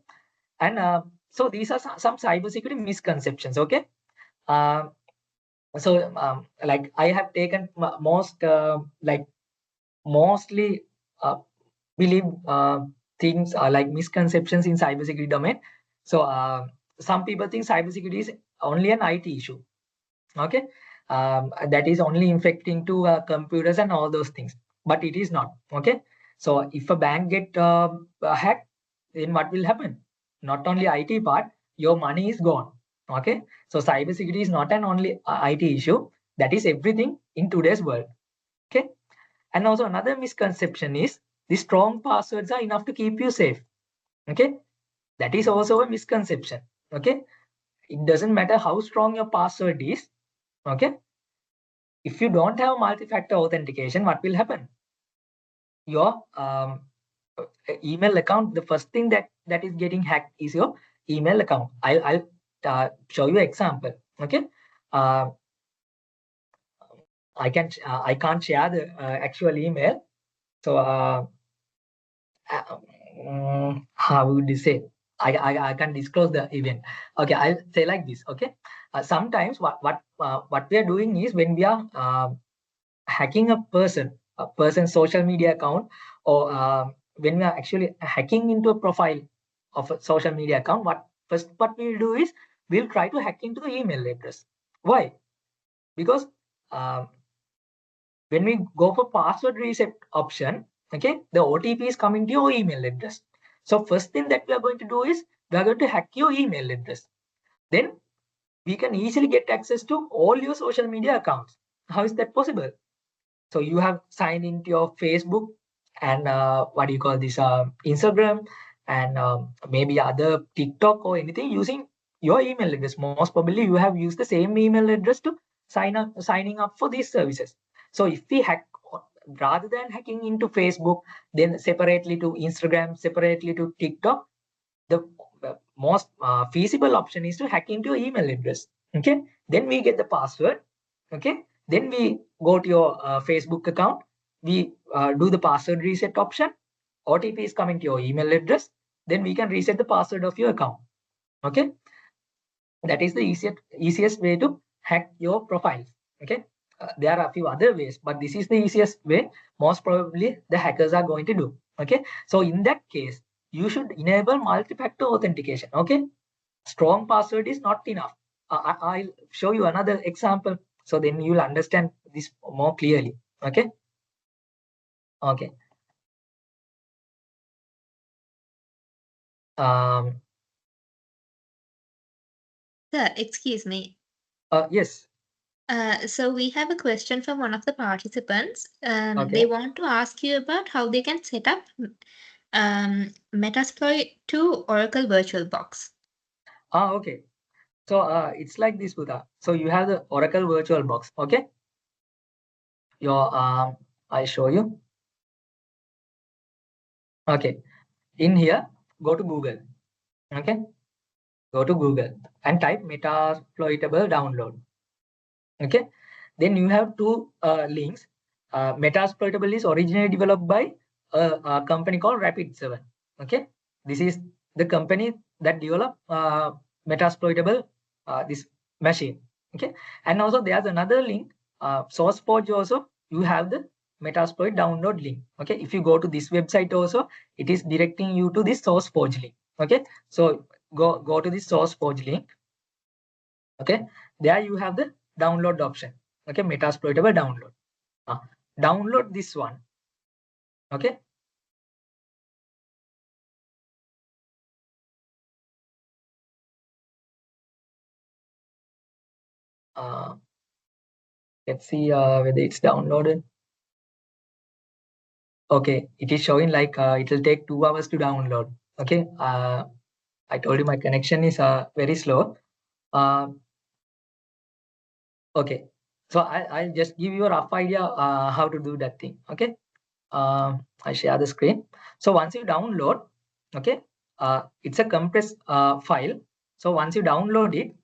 S2: And so these are some cybersecurity misconceptions, okay? Uh, like I have taken mostly uh, believe things like misconceptions in cybersecurity domain. So some people think cybersecurity is only an IT issue, okay? That is only infecting to computers and all those things, but it is not, okay? So if a bank get hacked, then what will happen? Not only IT part, your money is gone, okay? So cybersecurity is not an only IT issue, that is everything in today's world, okay? And also another misconception is the strong passwords are enough to keep you safe, okay? That is also a misconception, okay? It doesn't matter how strong your password is, okay? If you don't have multi-factor authentication, what will happen? Your email account, the first thing that is getting hacked is your email account. I'll show you example, okay? uh, I can't share the actual email. So how would you say? I can disclose the event. Okay, I'll say like this. Okay, sometimes what we are doing is when we are hacking a person's social media account, or when we are actually hacking into a profile of a social media account, what we'll do is we'll try to hack into the email address. Why? Because um, when we go for password reset option, okay, the OTP is coming to your email address. So first thing that we are going to do is we are going to hack your email address. Then we can easily get access to all your social media accounts. How is that possible? So you have signed into your Facebook and what do you call this, Instagram, and maybe other TikTok or anything using your email address. Most probably you have used the same email address to signing up for these services. So if we hack, rather than hacking into Facebook, then separately to Instagram, separately to TikTok, the most feasible option is to hack into your email address. Okay, then we get the password. Okay, then we go to your Facebook account. We do the password reset option. OTP is coming to your email address. Then we can reset the password of your account. Okay, that is the easiest way to hack your profiles. Okay, there are a few other ways, but this is the easiest way most probably the hackers are going to do. Okay, so in that case you should enable multi-factor authentication. Okay, strong password is not enough. I'll show you another example, so then you'll understand this more clearly. Okay, okay. um
S1: Sir, excuse me.
S2: yes.
S1: So we have a question from one of the participants.
S2: Okay.
S1: They want to ask you about how they can set up Metasploit to Oracle VirtualBox.
S2: Okay. So it's like this, Buddha. So you have the Oracle VirtualBox. Okay, your I show you. Okay, in here, go to Google. Okay, go to Google and type Metasploitable download. Okay, then you have two links. Metasploitable is originally developed by a company called Rapid7. Okay, this is the company that developed Metasploitable, this machine. Okay, and also there's another link, SourceForge also. You have the Metasploit download link. Okay, if you go to this website also, it is directing you to this SourceForge link. Okay, so go to this SourceForge link. Okay, there you have the download option. Okay, Metasploitable download. Download this one. Okay, let's see whether it's downloaded. Okay, it is showing like it will take 2 hours to download. Okay, I told you my connection is very slow. Okay, so I'll just give you a rough idea how to do that thing. Okay, I share the screen. So once you download, okay, it's a compressed file. So once you download it,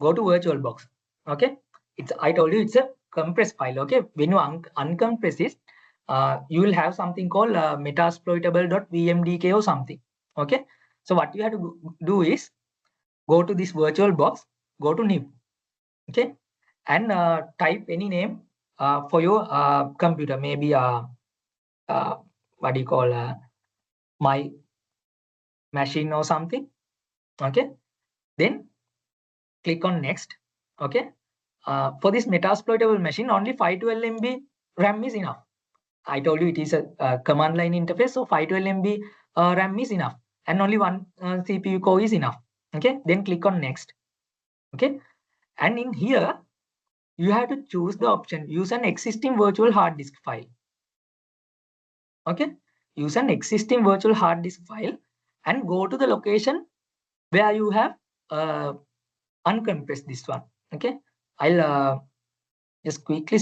S2: go to VirtualBox. Okay, I told you it's a compressed file. Okay, when you uncompress it, you will have something called metasploitable.vmdk or something. Okay, so what you have to do is go to this VirtualBox, go to new. Okay, and type any name for your computer. Maybe what do you call my machine or something. Okay, then click on next. Okay, for this metasploitable machine, only 512 MB RAM is enough. I told you it is a command line interface, so 512 MB RAM is enough, and only one CPU core is enough. Okay, then click on next. Okay, and in here you have to choose the option use an existing virtual hard disk file. Okay, use an existing virtual hard disk file and go to the location where you have uncompressed this one. Okay, I'll just quickly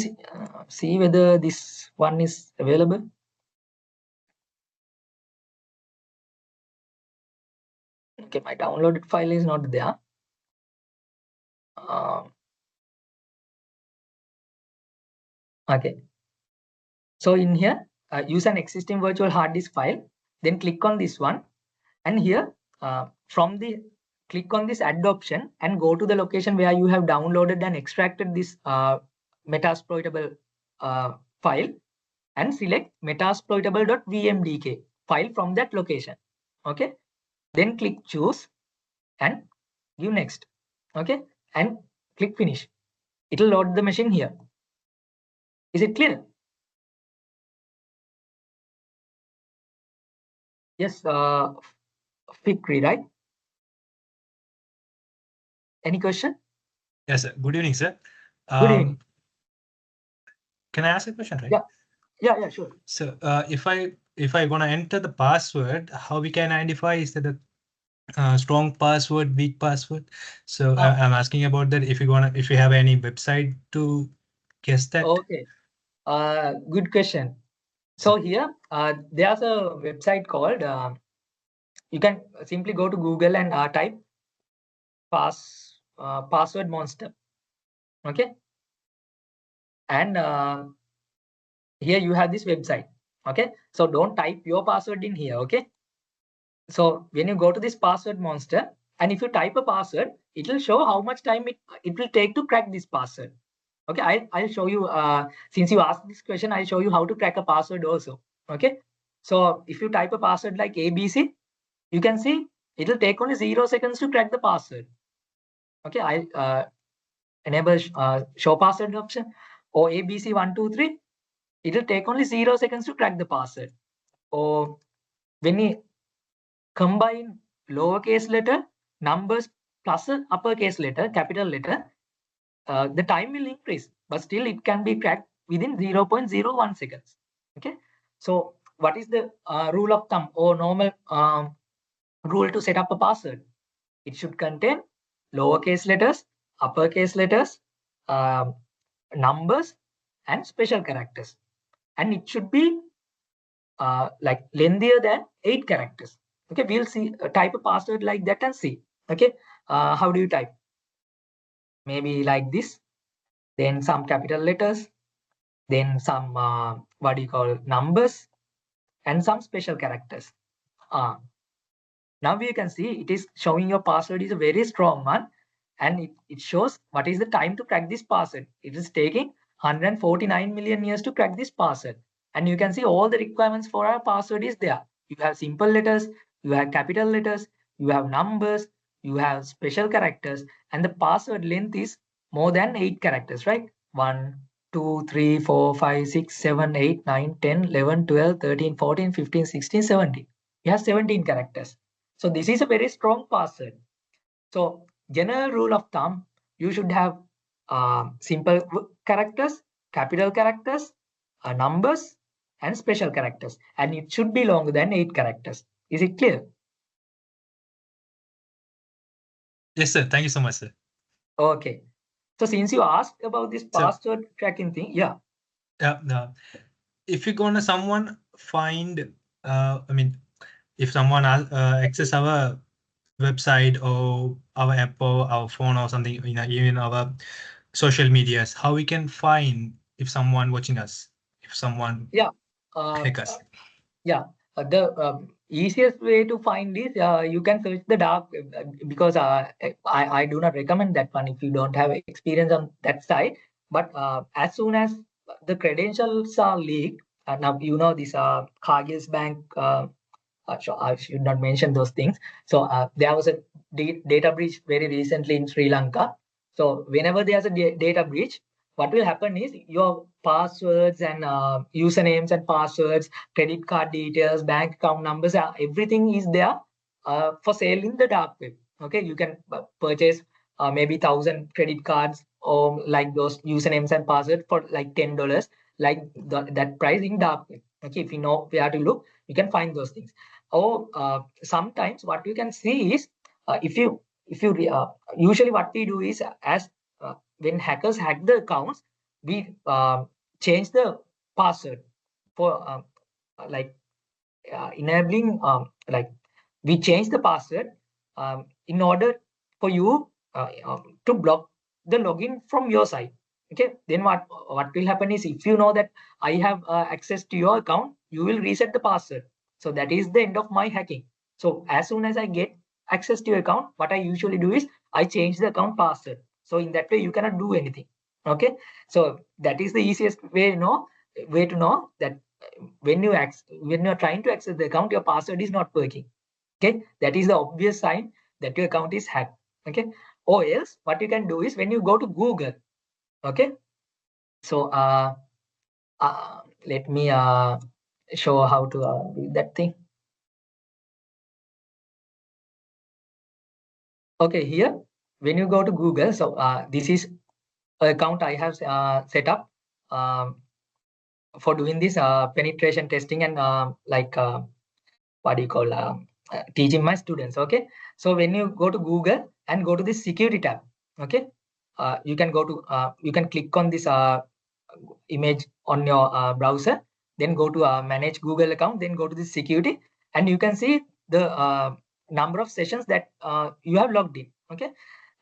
S2: see whether this one is available. Okay, my downloaded file is not there. Okay, so in here use an existing virtual hard disk file, then click on this one, and here from the click on this add option and go to the location where you have downloaded and extracted this metasploitable file, and select metasploitable.vmdk file from that location. Okay, then click choose and give next. Okay, and click finish. It will load the machine here. Is it clear? Yes, Fikri, right? Any question?
S4: Yes, sir. Good evening, sir.
S2: Good evening.
S4: Can I ask a question, right?
S2: Yeah, sure.
S4: So if I gonna enter the password, how we can identify is that a strong password, weak password? So I'm asking about that. If you have any website to guess that.
S2: Okay. Good question. So here there's a website called you can simply go to Google and type password monster. Okay, and here you have this website. Okay, so don't type your password in here. Okay, so when you go to this password monster, and if you type a password, it will show how much time it will take to crack this password. Okay, I'll show you since you asked this question, I'll show you how to crack a password also. Okay, so if you type a password like ABC, you can see it will take only 0 seconds to crack the password. Okay, I'll enable show password option, or ABC123. It will take only 0 seconds to crack the password. Or when you combine lowercase letter, numbers plus an uppercase letter, capital letter, the time will increase, but still it can be cracked within 0.01 seconds. Okay, so what is the rule of thumb or normal rule to set up a password? It should contain lowercase letters, uppercase letters, numbers, and special characters, and it should be like lengthier than 8 characters. Okay, we'll see type a password like that and see. Okay, how do you type? Maybe like this, then some capital letters, then some what do you call numbers, and some special characters. Now you can see it is showing your password is a very strong one, and it shows what is the time to crack this password. It is taking 149 million years to crack this password, and you can see all the requirements for our password is there. You have simple letters, you have capital letters, you have numbers, you have special characters, and the password length is more than 8 characters, right? 1 2 3 4 5 6 7 8 9 10 11 12 13 14 15 16 17. You have 17 characters. So this is a very strong password. So general rule of thumb, you should have simple characters, capital characters, numbers, and special characters, and it should be longer than 8 characters. Is it clear?
S4: Yes, sir. Thank you so much, sir.
S2: Okay. So since you asked about this password tracking thing, yeah.
S4: Yeah. if you're gonna someone find, I mean, if someone access our website or our app or our phone or something, even our social medias, how we can find if someone watching us, if someone hack us?
S2: The easiest way to find is you can search the dark web, because I do not recommend that one if you don't have experience on that side. But as soon as the credentials are leaked, now you know this Cargill's Bank. I should not mention those things. So there was a data breach very recently in Sri Lanka. So whenever there's a data breach, what will happen is your passwords and usernames and passwords, credit card details, bank account numbers, everything is there for sale in the dark web. Okay, you can purchase maybe 1,000 credit cards or like those usernames and passwords for like $10, like that price in dark web. Okay, if you know where to look, you can find those things. Or sometimes what you can see is if you usually what we do is as when hackers hack the accounts, we change the password for like enabling like we change the password in order for you to block the login from your side. Okay, then what will happen is if you know that I have access to your account, you will reset the password. So that is the end of my hacking. So as soon as I get access to your account, what I usually do is I change the account password. So in that way you cannot do anything. Okay, so that is the easiest way to know that when you're trying to access the account, your password is not working. Okay, that is the obvious sign that your account is hacked. Okay, or else what you can do is when you go to Google. Okay, so let me show how to do that thing. Okay, here when you go to Google, so this is an account I have set up for doing this penetration testing and what do you call teaching my students. Okay, so when you go to Google and go to this security tab, okay, you can go to you can click on this image on your browser, then go to manage Google account, then go to the security, and you can see the number of sessions that you have logged in. Okay,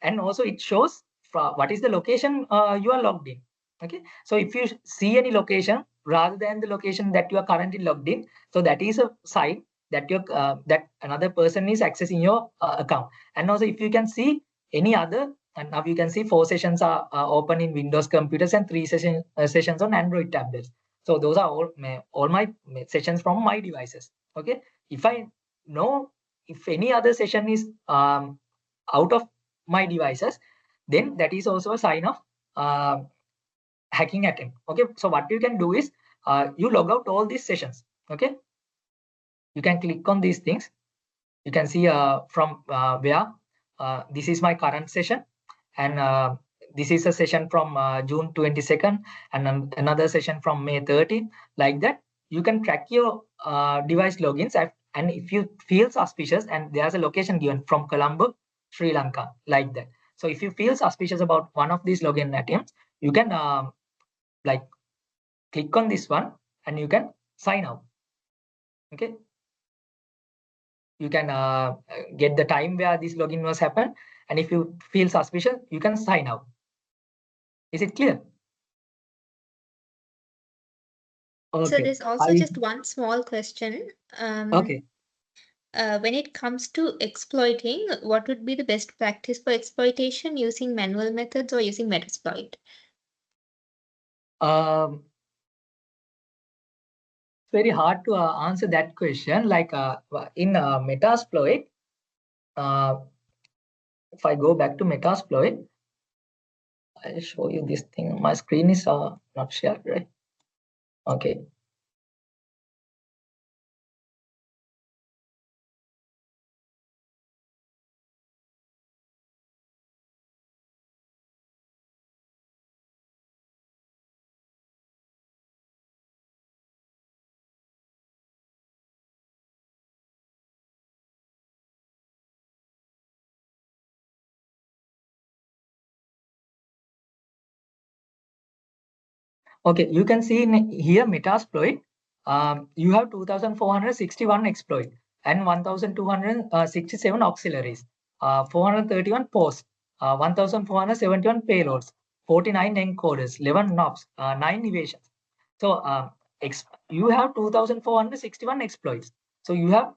S2: and also it shows what is the location you are logged in. Okay, so if you see any location rather than the location that you are currently logged in, so that is a sign that your that another person is accessing your account. And also if you can see any other, and now you can see 4 sessions are open in Windows computers and 3 sessions on Android tablets. So those are all my sessions from my devices. Okay, if I know if any other session is out of my devices, then that is also a sign of hacking attempt. Okay, so what you can do is you log out all these sessions. Okay, you can click on these things. You can see from where this is my current session, and this is a session from June 22nd, and another session from May 13th. Like that, you can track your device logins, and if you feel suspicious, and there's a location given from Colombo, Sri Lanka, like that. So if you feel suspicious about one of these login attempts, you can like click on this one and you can sign out. Okay, you can get the time where this login was happened, and if you feel suspicious, you can sign out. Is it clear?
S1: So
S2: Okay.
S1: there's also just one small question.
S2: Okay.
S1: When it comes to exploiting, what would be the best practice for exploitation, using manual methods or using Metasploit?
S2: It's very hard to answer that question. Like in Metasploit, if I go back to Metasploit, I'll show you this thing. My screen is not shared, right? Okay. Okay, you can see in here Metasploit. You have 2,461 exploit and 1,267 auxiliaries, 431 posts, 1,471 payloads, 49 encoders, 11 knobs, 9 evasions. So you have 2,461 exploits. So you have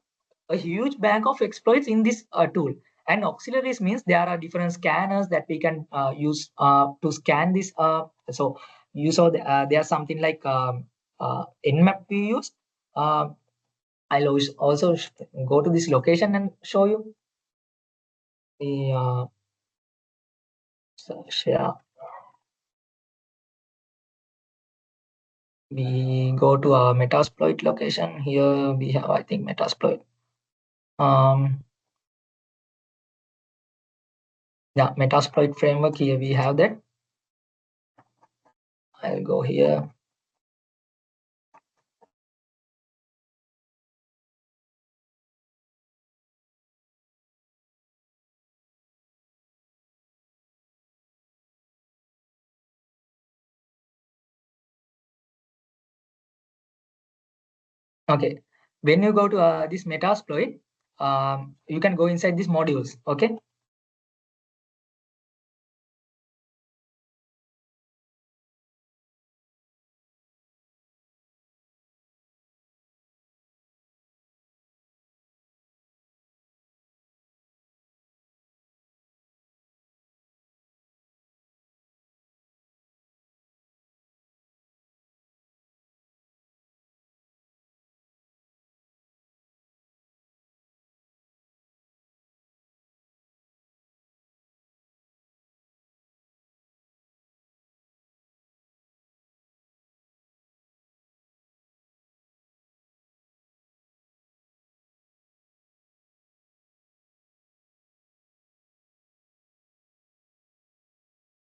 S2: a huge bank of exploits in this tool. And auxiliaries means there are different scanners that we can use to scan this. So you saw there's something like nmap we use. I'll also go to this location and show you the share. We go to our Metasploit location. Here we have, I think, Metasploit. Yeah, Metasploit framework. Here we have that. I'll go here. Okay, when you go to this Metasploit, you can go inside these modules. Okay.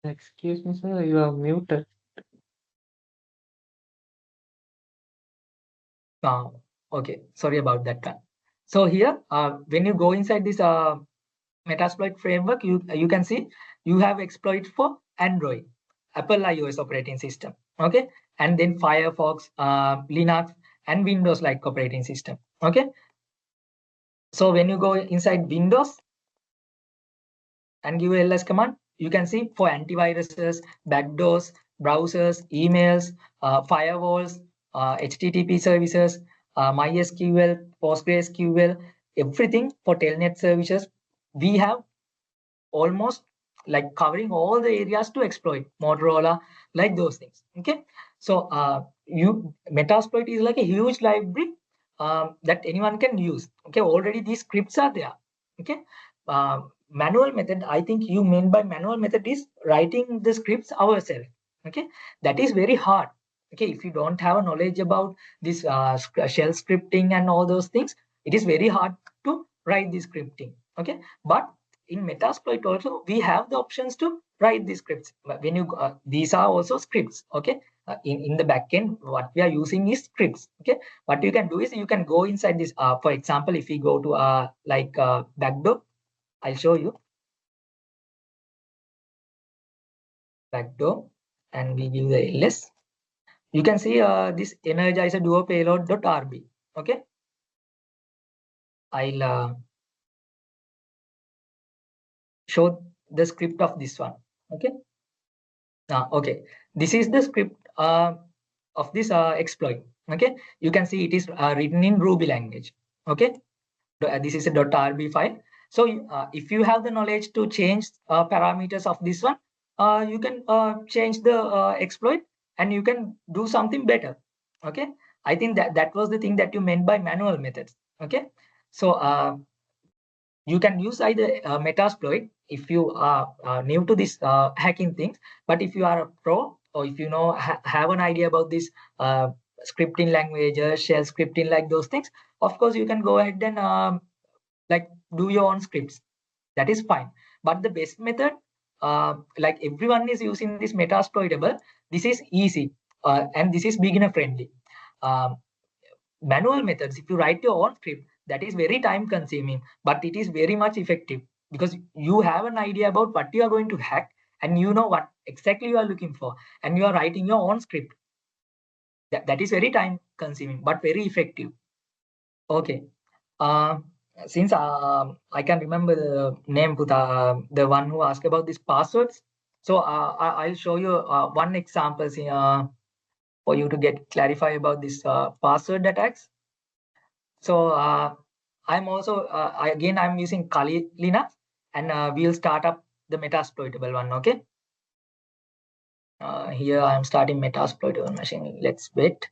S3: Excuse me, sir, you are muted.
S2: Okay, sorry about that one. So here, when you go inside this Metasploit framework, you can see you have exploits for Android, Apple iOS operating system, okay, and then Firefox, Linux, and Windows like operating system, okay. So when you go inside Windows and give ls command, you can see for antiviruses, backdoors, browsers, emails, firewalls, HTTP services, MySQL, PostgreSQL, everything for telnet services. We have almost like covering all the areas to exploit Motorola, like those things. Okay, so you Metasploit is like a huge library that anyone can use. Okay, already these scripts are there. Okay, manual method. I think you mean by manual method is writing the scripts ourselves. Okay, that is very hard. Okay, if you don't have a knowledge about this shell scripting and all those things, it is very hard to write this scripting. Okay, but in Metasploit also we have the options to write these scripts. When you these are also scripts. Okay, in the backend what we are using is scripts. Okay, what you can do is you can go inside this. For example, if we go to backdoor, I'll show you backdoor, and we give the ls. You can see this energizer duo payload.rb. Okay, I'll show the script of this one. Okay. Okay, this is the script of this exploit. Okay, you can see it is written in Ruby language. Okay, this is a .rb file. So if you have the knowledge to change parameters of this one, you can change the exploit and you can do something better. Okay, I think that was the thing that you meant by manual methods. Okay, so you can use either Metasploit if you are new to this hacking things. But if you are a pro, or if you know have an idea about this scripting languages, shell scripting, like those things, of course you can go ahead and like do your own scripts. That is fine. But the best method, like everyone is using this Metasploitable, this is easy and this is beginner friendly. Manual methods, if you write your own script, that is very time consuming, but it is very much effective because you have an idea about what you are going to hack and you know what exactly you are looking for, and you are writing your own script. That is very time consuming, but very effective. Okay. Since I can remember the name, the one who asked about these passwords. So I'll show you one example for you to get clarify about this password attacks. So I'm also I'm using Kali Linux, and we'll start up the Metasploitable one. Okay. Here I am starting Metasploitable machine. Let's wait.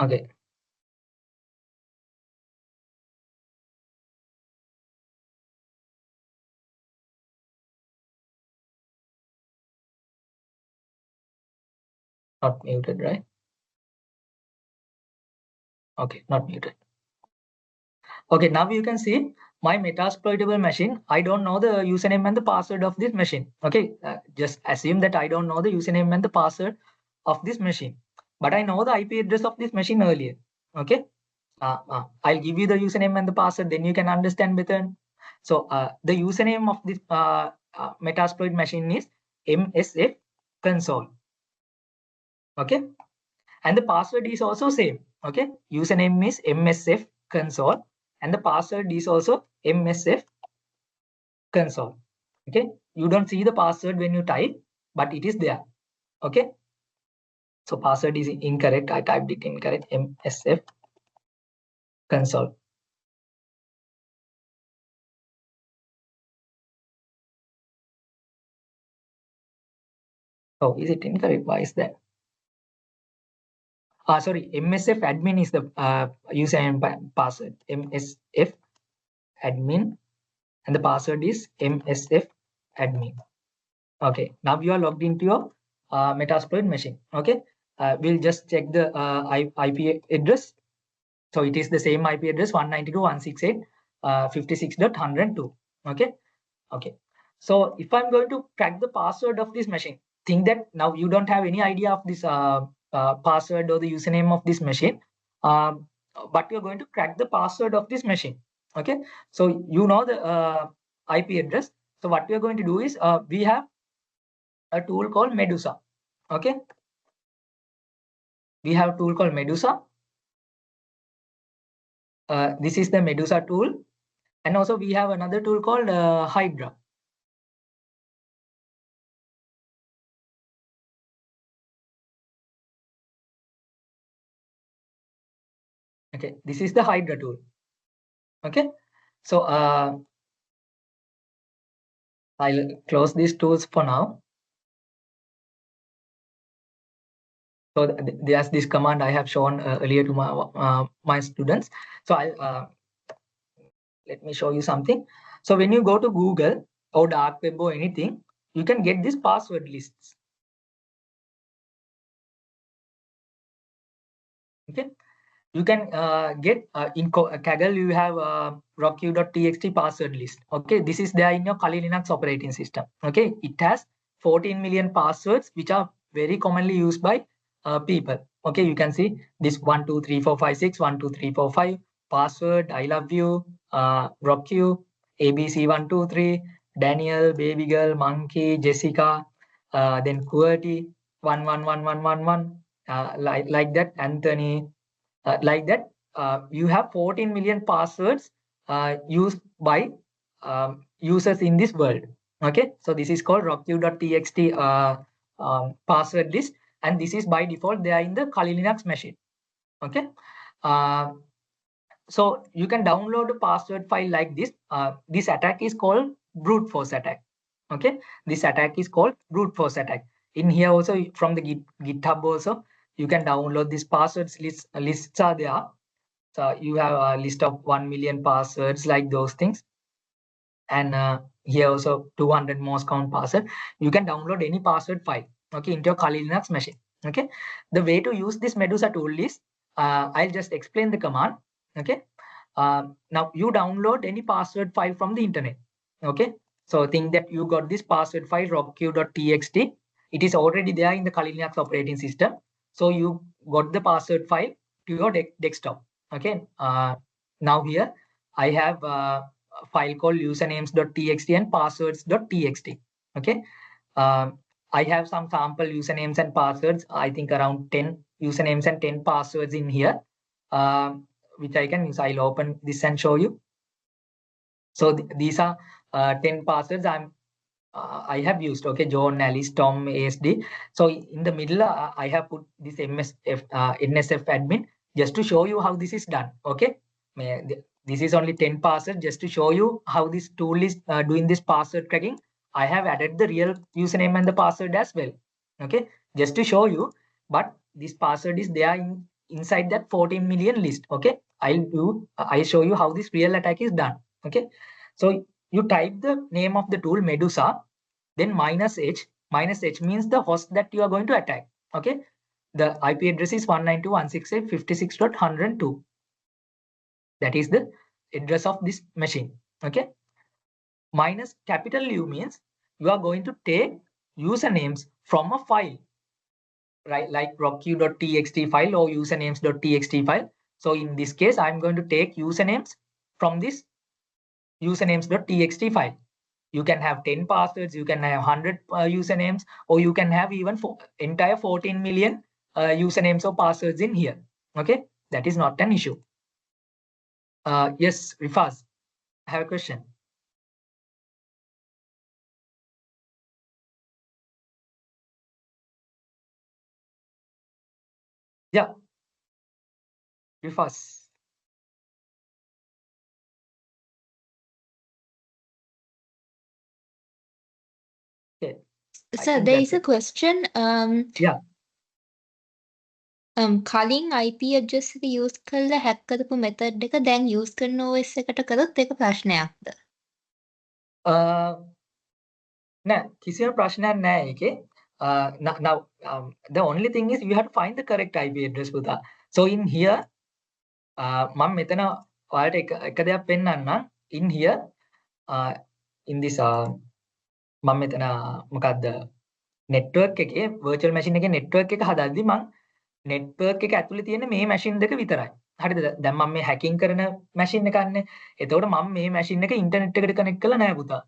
S2: Okay. Not muted, right? Okay, not muted. Okay, now you can see my Metasploitable machine. I don't know the username and the password of this machine. Okay, just assume that I don't know the username and the password of this machine, but I know the IP address of this machine earlier. Okay, I'll give you the username and the password, then you can understand better. So the username of this Metasploit machine is MSF console. Okay, and the password is also same. Okay, username is MSF console, and the password is also MSF console. Okay, you don't see the password when you type, but it is there. Okay, so password is incorrect. I typed it incorrect. MSF console. Oh, is it incorrect? Why is that? Sorry, MSF admin is the username password. MSF admin, and the password is MSF admin. Okay, now you are logged into your Metasploit machine. Okay, we'll just check the IP address. So it is the same IP address 192.168.56.102. Okay, okay. So if I'm going to crack the password of this machine, think that now you don't have any idea of this password or the username of this machine, but you're going to crack the password of this machine. Okay, so you know the IP address. So what we are going to do is we have a tool called Medusa. Okay, we have a tool called Medusa. This is the Medusa tool, and also we have another tool called Hydra. Okay, this is the Hydra tool. Okay, so I'll close these tools for now. So there's this command I have shown earlier to my students. So I let me show you something. So when you go to Google or dark web or anything, you can get these password lists. Okay, you can get in Kaggle, you have rocku.txt password list. Okay, this is there in your Kali Linux operating system. Okay, it has 14 million passwords, which are very commonly used by people. Okay, you can see this 1 2 3 4 5 6 1 2 3 4 5 password. I love you, rocku, ABC 1 2 3, Daniel, baby girl, monkey, Jessica, then QWERTY 1 1 1 1 1 1, like that, Anthony, like that. You have 14 million passwords used by users in this world. Okay, so this is called rocku.txt password list, and this is by default they are in the Kali Linux machine. Okay, so you can download a password file like this. This attack is called brute force attack. Okay, this attack is called brute force attack. In here also, from the GitHub also, you can download these passwords lists are there. So you have a list of 1 million passwords, like those things. And here also 200 most count password. You can download any password file. okay, into your Kali Linux machine. Okay, the way to use this Medusa tool is I'll just explain the command. Okay, now you download any password file from the internet. Okay, so think that you got this password file rockq.txt. It is already there in the Kali Linux operating system. So you got the password file to your desktop. Okay, now here I have a file called usernames.txt and passwords.txt. Okay, I have some sample usernames and passwords. I think around 10 usernames and 10 passwords in here, which I can use. I'll open this and show you. So these are 10 passwords I have used. Okay, John, Alice, Tom, ASD. So in the middle, I have put this NSF admin just to show you how this is done. Okay, this is only 10 passwords just to show you how this tool is doing this password cracking. I have added the real username and the password as well. Okay, just to show you, but this password is there inside that 14 million list. Okay, I'll show you how this real attack is done. Okay, so you type the name of the tool Medusa, then -h. -h means the host that you are going to attack. Okay, the IP address is 192.168.56.102. That is the address of this machine. Okay, minus capital U means you are going to take usernames from a file, right? Like rockq.txt file or usernames.txt file. So in this case, I'm going to take usernames from this usernames.txt file. You can have 10 passwords, you can have 100 usernames, or you can have even entire 14 million usernames or passwords in here. Okay, that is not an issue. Yes, Rifaz, I have a question. Yeah, Rifaz. Okay.
S1: So there is a question.
S2: Yeah.
S1: කලින් IP address එක use කරලා hack කරපු method එක දැන් use කරන OS එකට කරොත් ඒක ප්‍රශ්නයක්ද?
S2: නෑ කිසිම ප්‍රශ්නයක් නෑ ඒකේ. Now the only thing is you have to find the correct IP address පුතා. So in here මම මෙතන ඔයාලට එක දෙයක් පෙන්නන්නම්. In here in this මම මෙතන මොකද්ද network එකේ virtual machine එකේ network එක හදද්දි මම network එක ඇතුලේ තියෙන මේ machine දෙක විතරයි. හරිද? දැන් මම මේ hacking කරන machine එකන්නේ. එතකොට මම මේ machine එක internet එකට connect කරලා නැහැ පුතා.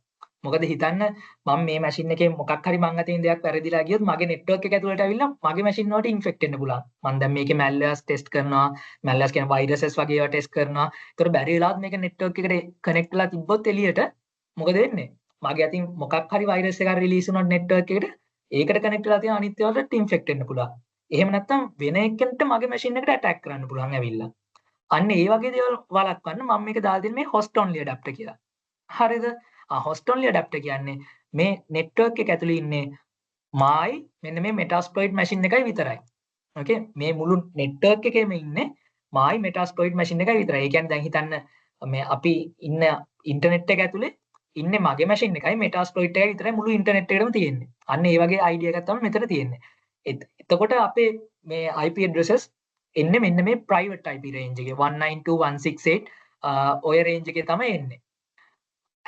S2: මොකද හිතන්න මම මේ machine එකේ මොකක් හරි මං අතින් දෙයක් වැරදිලා ගියොත් මගේ network එක ඇතුළට ඇවිල්ලා මගේ machine වලට infect වෙන්න පුළුවන්. මම දැන් මේකේ malwares test කරනවා. malwares කියන viruses වගේ ඒවා test කරනවා. ඒතකොට බැරි වෙලාවත් මේක network එකට connect වෙලා තිබ්බොත් එළියට මොකද වෙන්නේ? මගේ අතින් මොකක් හරි virus එකක් release වුණොත් network එකට ඒකට connect වෙලා තියෙන අනිත් ඒවාට infect වෙන්න පුළුවන්. එහෙම නැත්නම් වෙන එකකට මගේ machine එකට attack කරන්න පුළුවන් ඇවිල්ලා. අන්න ඒ වගේ දේවල් වළක්වන්න මම මේක දාලා දෙන්නේ මේ host only adapter කියලා. හරිද? host only adapter කියන්නේ මේ network එක ඇතුලේ ඉන්නේ මායි මෙන්න මේ metasploit machine එකයි විතරයි. Okay, මේ මුළු network එකේම ඉන්නේ මායි metasploit machine එකයි විතරයි. ඒ කියන්නේ දැන් හිතන්න මේ අපි ඉන්න internet එක ඇතුලේ ඉන්නේ මගේ machine එකයි metasploit එකයි විතරයි මුළු internet එකටම තියෙන්නේ. අන්න ඒ වගේ idea එකක් තමයි මෙතන තියෙන්නේ. එතකොට අපේ මේ IP addresses එන්නේ මෙන්න මේ private IP range එකේ 192.168 ඔය range එකේ තමයි එන්නේ.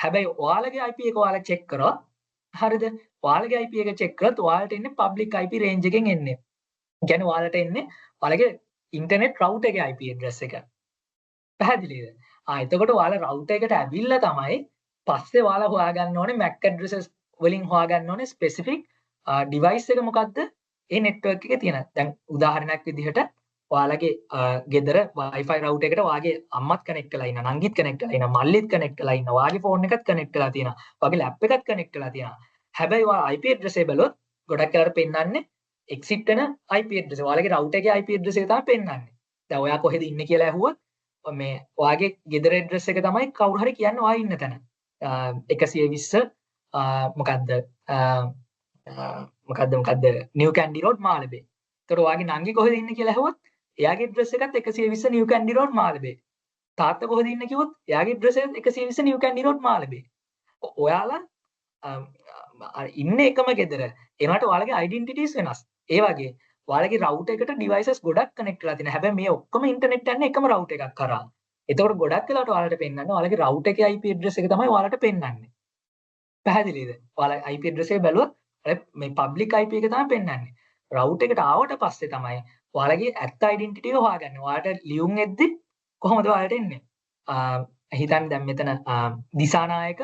S2: හැබැයි ඔයාලගේ IP එක ඔයාලා check කරොත් හරිද? ඔයාලගේ IP එක check කරොත් ඔයාලට එන්නේ public IP range එකෙන් එන්නේ. ඒ කියන්නේ ඔයාලට එන්නේ ඔයාලගේ internet router එකේ IP address එක. පැහැදිලිද? එතකොට ඔයාලා router එකට ඇවිල්ලා තමයි පස්සේ ඔයාලා හොයාගන්න ඕනේ MAC addresses වලින් හොයාගන්න ඕනේ specific device එක මොකද්ද? ඒ network එකේ තියෙන. දැන් උදාහරණයක් විදිහට ඔයාලගේ ගෙදර Wi-Fi router එකට ඔයාගේ අම්මත් connect කරලා ඉන්නවා, නංගිත් connect කරලා ඉන්නවා, මල්ලිත් connect කරලා ඉන්නවා, ඔයාගේ phone එකත් connect කරලා තියෙනවා, ඔයාගේ lap එකත් connect කරලා තියෙනවා. හැබැයි ඔයා IP address එක බලුවොත් ගොඩක් වෙලාවට පෙන්නන්නේ exit වෙන IP address. ඔයාලගේ router එකේ IP address එක තමයි පෙන්නන්නේ. දැන් ඔයා කොහෙද ඉන්නේ කියලා ඇහුවොත් මේ ඔයාගේ ගෙදර address එක තමයි කවුරු හරි කියන්නේ ඔයා ඉන්න තැන. 120 මොකද්ද New Candy Road මාළඹේ. ඒතකොට ඔයාගේ නංගි කොහෙද ඉන්නේ කියලා ඇහුවොත් එයාගේ address එකත් 120 New Candy Road මාළඹේ. තාත්තා කොහෙද ඉන්නේ කිව්වොත් එයාගේ address එකත් 120 New Candy Road මාළඹේ. ඔයාලා ඉන්න එකම ගෙදර. ඒනට ඔයාලගේ identities වෙනස්. ඒ වගේ ඔයාලගේ router එකට devices ගොඩක් connect වෙලා තියෙනවා. හැබැයි මේ ඔක්කොම internet යන්නේ එකම router එකක් කරා. එතකොට ගොඩක් වෙලාවට ඔයාලට පෙන්වන්නේ ඔයාලගේ router එකේ IP address එක තමයි ඔයාලට පෙන්වන්නේ. පැහැදිලිද? ඔයාලා IP address එක බැලුවොත් මේ public IP එක තමයි පෙන්වන්නේ. router එකට ආවට පස්සේ තමයි ඔයාලගේ ඇත්ත identity එක හොයාගන්නේ. ඔයාලට ලියුම් එද්දි කොහොමද ඔයාලට එන්නේ? හිතන්න දැන් මෙතන දිසානායක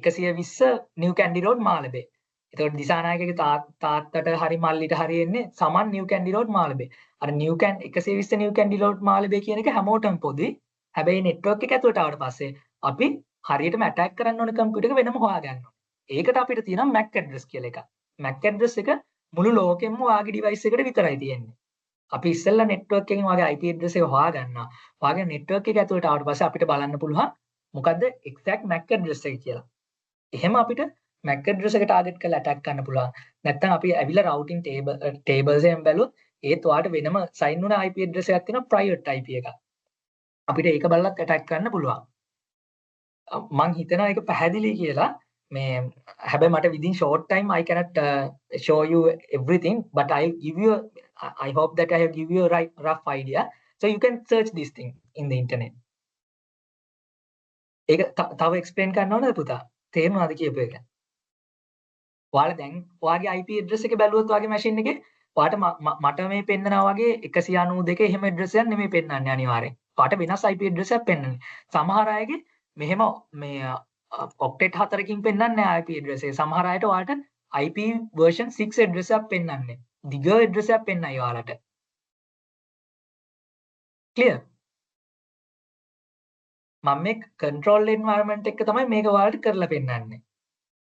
S2: 120 නිව් කැන්ඩි රෝඩ් මාළඹේ. එතකොට දිසානායකගේ තාත්තට හරි මල්ලිට හරි එන්නේ සමන් නිව් කැන්ඩි රෝඩ් මාළඹේ. අර New can 120 New Kandy road Malambe කියන එක හැමෝටම පොදුයි. හැබැයි network එක ඇතුළට ආවට පස්සේ අපි හරියටම attack කරන්න ඕන කම්පියුටර් එක වෙනම හොයාගන්න ඕනේ. ඒකට අපිට තියෙනවා MAC address කියලා එකක්. MAC address එක මුළු ලෝකෙම ඔයාගේ device එකට විතරයි තියෙන්නේ. අපි ඉස්සෙල්ලා network එකෙන් ඔයාගේ IP address එක හොයාගන්නවා. ඔයාගේ network එක ඇතුළට ආවට පස්සේ අපිට බලන්න පුළුවන් මොකද්ද exact MAC address එක කියලා. එහෙම අපිට MAC address එක target කරලා attack කරන්න පුළුවන්. නැත්නම් අපි ඇවිල්ලා routing tables එකෙන් බැලුවොත් ඒත් ඔයාලට වෙනම sign වුණ IP address එකක් තියෙනවා private IP එකක්. අපිට ඒක බලලත් attack කරන්න පුළුවන්. මං හිතනවා ඒක පැහැදිලි කියලා. මේ හැබැයි මට within short time I cannot show you everything, but I hope that I have give you a rough idea, so you can search this thing in the internet. ඒක තව explain කරන්න ඕනද පුතා? තේරුණාද කියපු එක? ඔයාලා දැන් ඔයාගේ IP address එක බැලුවොත් ඔයාගේ machine එකේ ඔයාට මට මේ පෙන්නනවා වගේ 192 එහෙම address එකක් නෙමෙයි පෙන්නන්නේ අනිවාර්යෙන්. ඔයාට වෙනස් IP address එකක් පෙන්නන්නේ. සමහර අයගේ මෙහෙම මේ octet 4කින් පෙන්නන්නේ IP address එක. සමහර අයට ඔයාලට IP version 6 address එකක් පෙන්නන්නේ. දිග address එකක් පෙන්නයි ඔයාලට. clear? මම මේ control environment එක තමයි මේක ඔයාලට කරලා පෙන්නන්නේ.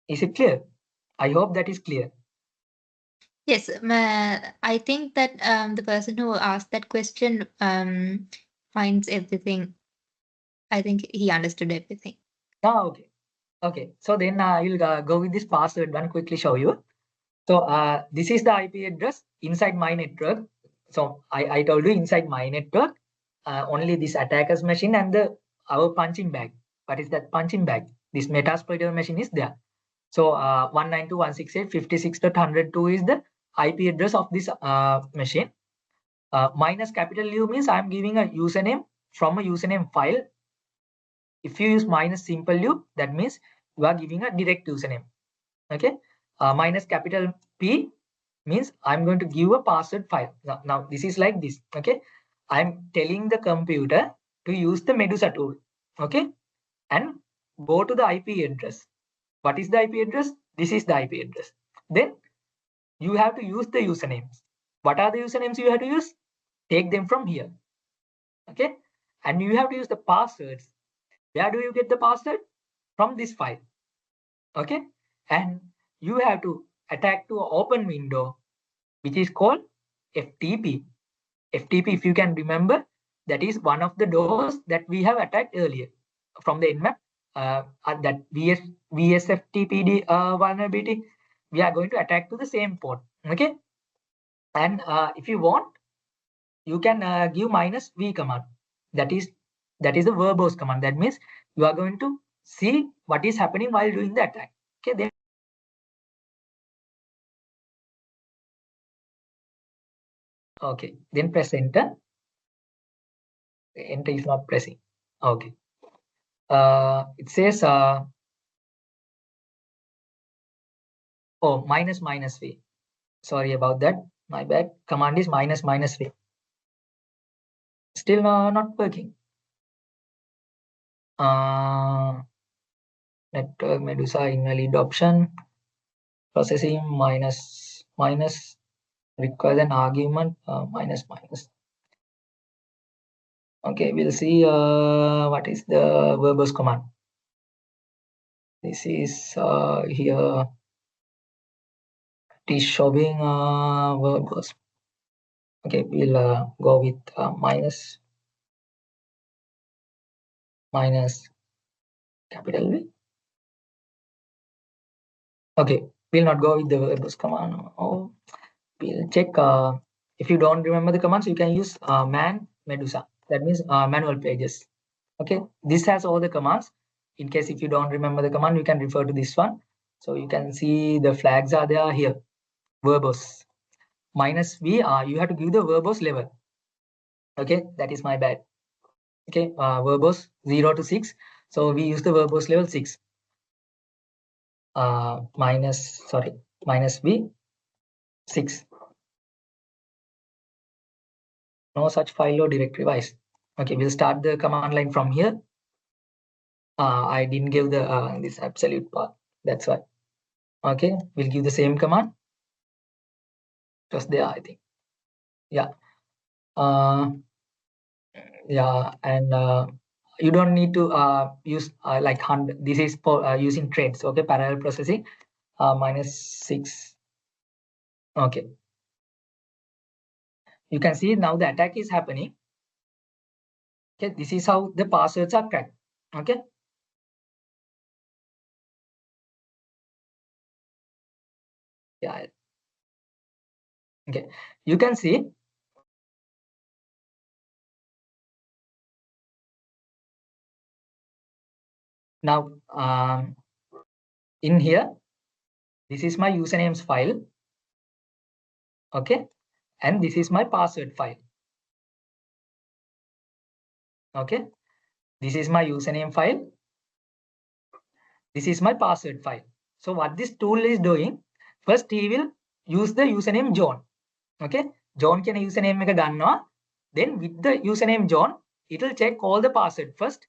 S2: Is it clear? I hope that is clear.
S1: Yes, I think that the person who asked that question finds everything. I think he understood everything.
S2: Okay. Okay. So then I will go with this password one, quickly show you. So this is the IP address inside my network. So I told you inside my network, only this attacker's machine and our punching bag. What is that punching bag? This Metasploiter machine is there. So 192.168.56.102 is the IP address of this machine. Minus capital U means I am giving a username from a username file. If you use minus simple u, that means you are giving a direct username. Okay. Minus capital P means I'm going to give a password file. Now this is like this. Okay. I'm telling the computer to use the Medusa tool. Okay. And go to the IP address. What is the IP address? This is the IP address. Then you have to use the usernames. What are the usernames you have to use? Take them from here. Okay. And you have to use the passwords. Where do you get the password? From this file. Okay. And you have to attack to an open window, which is called FTP. FTP, if you can remember, that is one of the doors that we have attacked earlier from the Nmap. That VSFTPD vulnerability, we are going to attack to the same port. Okay. And if you want, you can give -v command. That is the verbose command. That means you are going to see what is happening while doing the attack. Okay. Then okay. Then press enter. Enter is not pressing. Okay. It says oh, -v. Sorry about that. My bad. Command is -v. Still not working. Network Medusa invalid option. Processing minus requires an argument minus. Okay, we'll see what is the verbose command. This is here. It is showing verbose. Okay, we'll go with minus capital V. Okay, we'll not go with the verbose command. Oh, we'll check. If you don't remember the commands, you can use man Medusa. That means manual pages. Okay, this has all the commands. In case if you don't remember the command, you can refer to this one. So you can see the flags are there here. Verbose. Minus V, you have to give the verbose level. Okay, that is my bad. Okay, verbose 0 to 6. So we use the verbose level 6. Minus V 6. No such file or directory wise. Okay, we'll start the command line from here. I didn't give the this absolute path. That's why. Okay, we'll give the same command. Just there, I think. Yeah. Yeah, and you don't need to use like 100. This is for using threads. Okay, parallel processing. Minus 6. Okay. You can see now the attack is happening. Okay, this is how the passwords are cracked. Okay. Yeah. Okay. You can see now in here, this is my usernames file. Okay. And this is my password file. Okay. This is my username file. This is my password file. So what this tool is doing, first he will use the username John. Okay. John කියන username එක ගන්නවා. Then with the username John, it will check all the password first.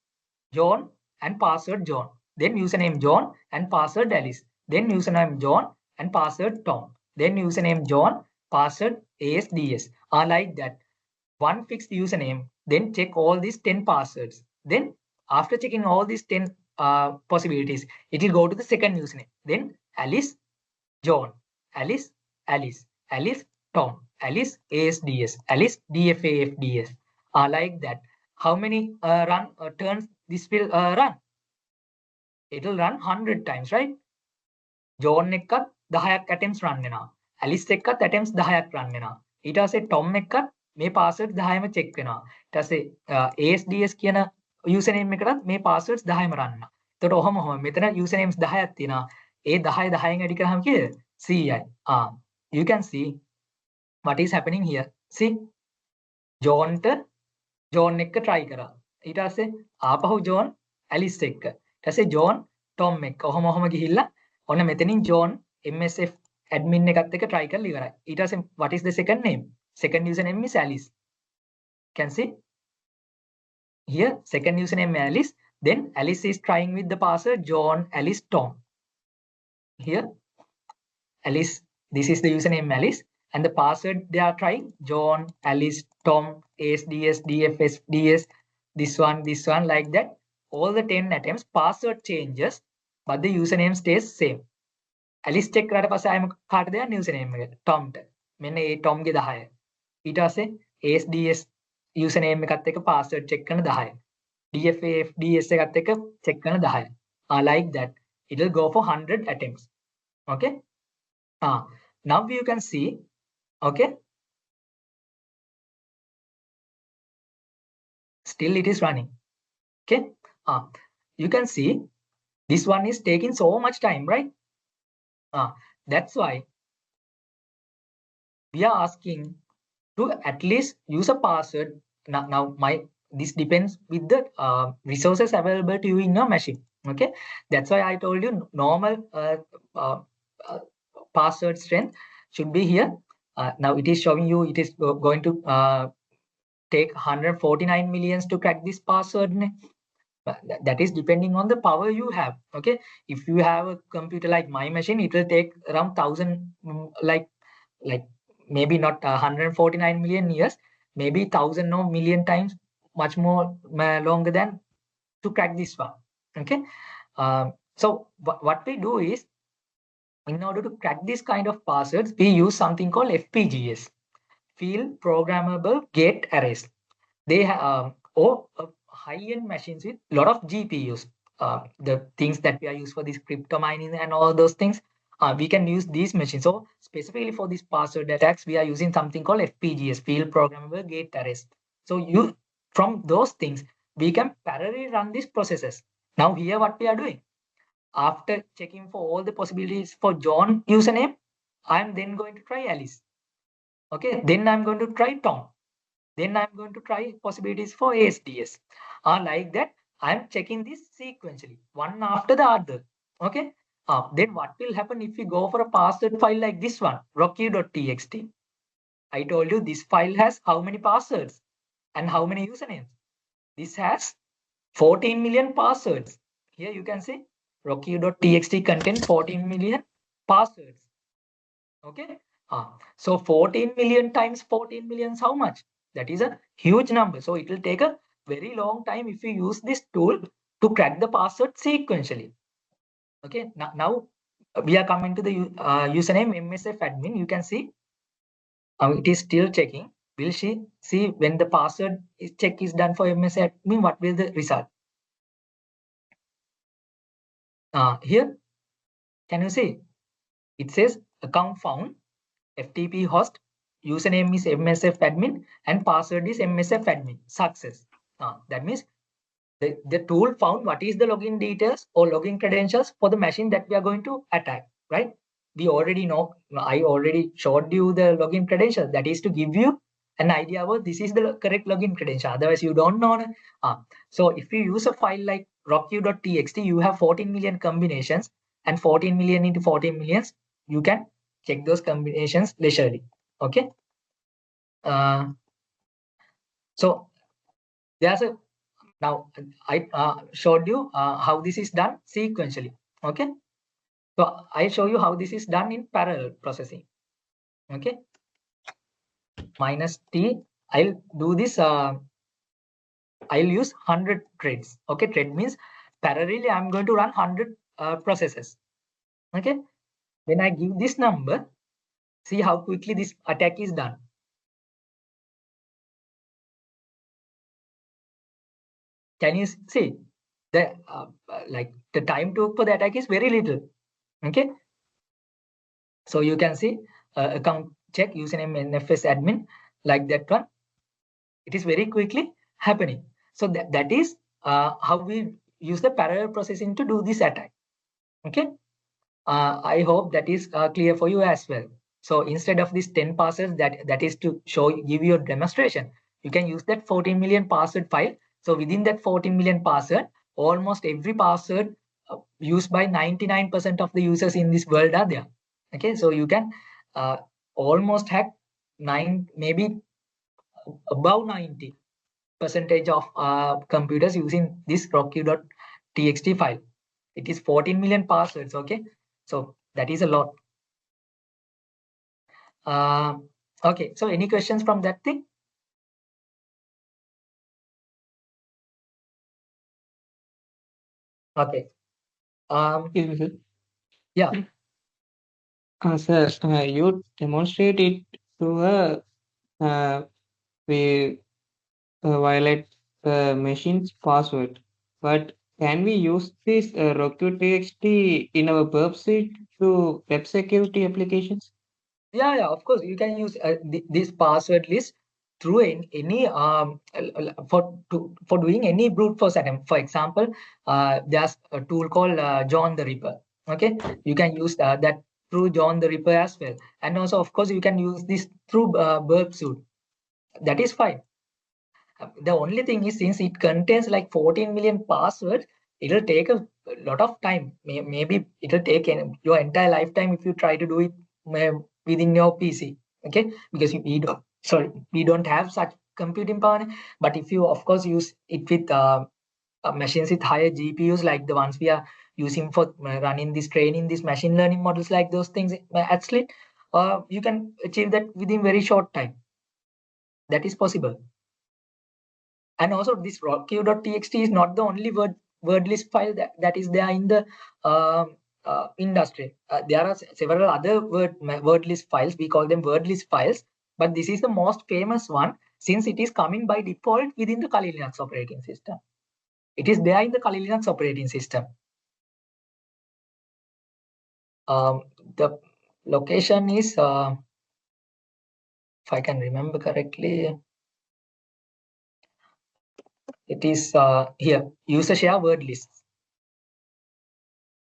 S2: John and password John. Then username John and password Alice. Then username John and password Tom. Then username John, password ASDS. Like that. One fixed username, then check all these 10 passwords. Then after checking all these 10 possibilities, it will go to the second username. Then Alice, John, Alice, Tom, Alice, ASDS, Alice, DFAFDS. Like that. How many turns this will run? It will run 100 times, right? John එකත් 10ක් attempts run වෙනවා. Alice එකත් attempts 10ක් run වෙනවා. ඊට පස්සේ Tom එකත් මේ passwords 10ම check වෙනවා. ඊට පස්සේ ASDS කියන username එකටත් මේ passwords 10ම run වෙනවා. එතකොට ඔහොම මෙතන usernames 10ක් තියෙනවා. ඒ 10 10න් වැඩි කරාම කීයද? 100යි. You can see what is happening here. See John එක try කරා. ඊට පස්සේ ආපහු John Alice එක්ක. ඊට පස්සේ John Tom එක්ක. ඔහොම ගිහිල්ලා ඔන්න මෙතනින් John MSF admin එකත් එක්ක try කරලා ඉවරයි. ඊට පස්සේ what is the second name? Second username is Alice. Can see here second username Alice. Then Alice is trying with the password John Alice Tom. Here Alice, this is the username Alice, and the password they are trying John Alice Tom ASDS DFS DS. This one like that. All the 10 attempts password changes, but the username stays same. Alice check කරාට පස්සේ ආයෙම කාටද යන්නේ username එක? Tom ට. මෙන්න ඒ Tom ගේ 10. ඊට පස්සේ ASDS username එකත් එක්ක password check කරන 10. DFAFDS එකත් එක්ක check කරන 10. Like that. It will go for 100 attempts. Okay. Now you can see. Okay. Still it is running. Okay. You can see this one is taking so much time, right? That's why we are asking to at least use a password. Now this depends with the resources available to you in your machine. Okay, that's why I told you normal password strength should be here. Now it is showing you it is going to take 149 millions to crack this password. That is depending on the power you have. Okay, if you have a computer like my machine, it will take around 1000 like maybe not 149 million years, maybe 1000 or million times much more longer than to crack this one. Okay, so what we do is, in order to crack this kind of passwords, we use something called FPGAs, field programmable gate arrays. They have high-end machines with a lot of GPUs. The things that we are used for this crypto mining and all those things, we can use these machines. So specifically for these password attacks, we are using something called FPGAs, field programmable gate arrays. So from those things, we can parallelly run these processes. Now here what we are doing, after checking for all the possibilities for John username, I'm then going to try Alice. Okay, then I'm going to try Tom. Then I'm going to try possibilities for ASDS. Like that, I'm checking this sequentially, one after the other. Okay. Then what will happen if we go for a password file like this one, rocky.txt? I told you this file has how many passwords and how many usernames? This has 14 million passwords. Here you can see rocky.txt contain 14 million passwords. Okay. So 14 million times 14 million is how much? That is a huge number. So it will take a very long time if you use this tool to crack the password sequentially. Okay. Now we are coming to the username MSF admin. You can see it is still checking. Will she see when the password check is done for MSF admin? What will the result? Here, can you see? It says account found, FTP host, username is MSF admin, and password is MSF admin. Success. That means the tool found what is the login details or login credentials for the machine that we are going to attack, right? We already know, I already showed you the login credentials. That is to give you an idea about this is the correct login credential. Otherwise, you don't know. So if you use a file like rocky.txt, you have 14 million combinations, and 14 million into 14 millions, you can check those combinations leisurely. Okay. So there's a now I showed you how this is done sequentially. Okay. So I show you how this is done in parallel processing. Okay. Minus T. I'll do this. I'll use 100 threads. Okay. Thread means parallelly I'm going to run 100 processes. Okay. When I give this number, see how quickly this attack is done. Can you see the like the time took for the attack is very little. Okay. So you can see account check username NFS admin like that one. It is very quickly happening. So that is how we use the parallel processing to do this attack. Okay. I hope that is clear for you as well. So instead of this 10 passwords, that is to give you a demonstration, you can use that 14 million password file. So within that 14 million password, almost every password used by 99% of the users in this world are there. Okay, so you can almost hack maybe above 90% of computers using this rocky.txt file. It is 14 million passwords. Okay, so that is a lot. Okay, so any questions from that thing? Okay.
S3: Excuse me, sir.
S2: Yeah.
S3: Sir, you demonstrate it through we violate the machine's password. But can we use this rocky.txt in our website to web security applications?
S2: Yeah, of course you can use this password list through any for doing any brute force attempt. For example, there's a tool called John the Ripper. Okay, you can use that through John the Ripper as well, and also of course you can use this through burp suit. That is fine. The only thing is, since it contains like 14 million passwords, it'll take a lot of time. Maybe it'll take your entire lifetime if you try to do it within your PC. Okay, because we don't have such computing power. But if you of course use it with machines with higher GPUs like the ones we are using for running this training, these machine learning models, like those things at SLIIT, you can achieve that within very short time. That is possible. And also this rocky.txt is not the only word list file that is there in the industry. There are several other word list files. We call them word list files, but this is the most famous one since it is coming by default within the Kali Linux operating system. It is there in the Kali Linux operating system. The location is, if I can remember correctly, it is here, user share word lists.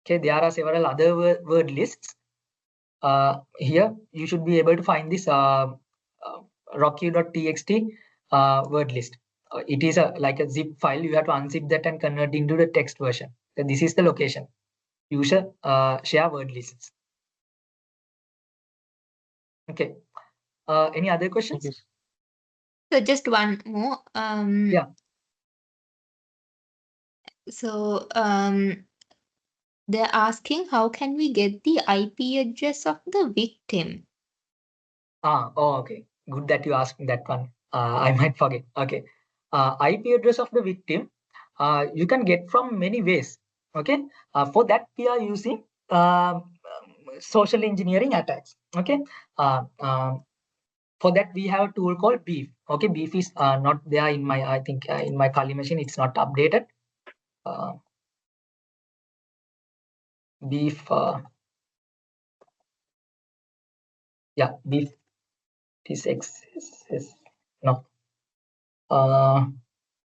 S2: Okay, there are several other word lists. Here you should be able to find this rocky.txt word list. It is like a zip file. You have to unzip that and convert into the text version. So this is the location. User share word lists. Okay. Any other questions?
S3: Yes.
S1: So just one more.
S2: Yeah.
S1: So they're asking how can we get the IP address of the victim?
S2: Oh, okay. Good that you asked that one. I might forget. Okay. IP address of the victim, you can get from many ways. Okay. For that, we are using social engineering attacks. Okay. For that, we have a tool called Beef. Okay. Beef is not there in my, I think in my Kali machine, it's not updated. Beef. Yeah. Beef is no.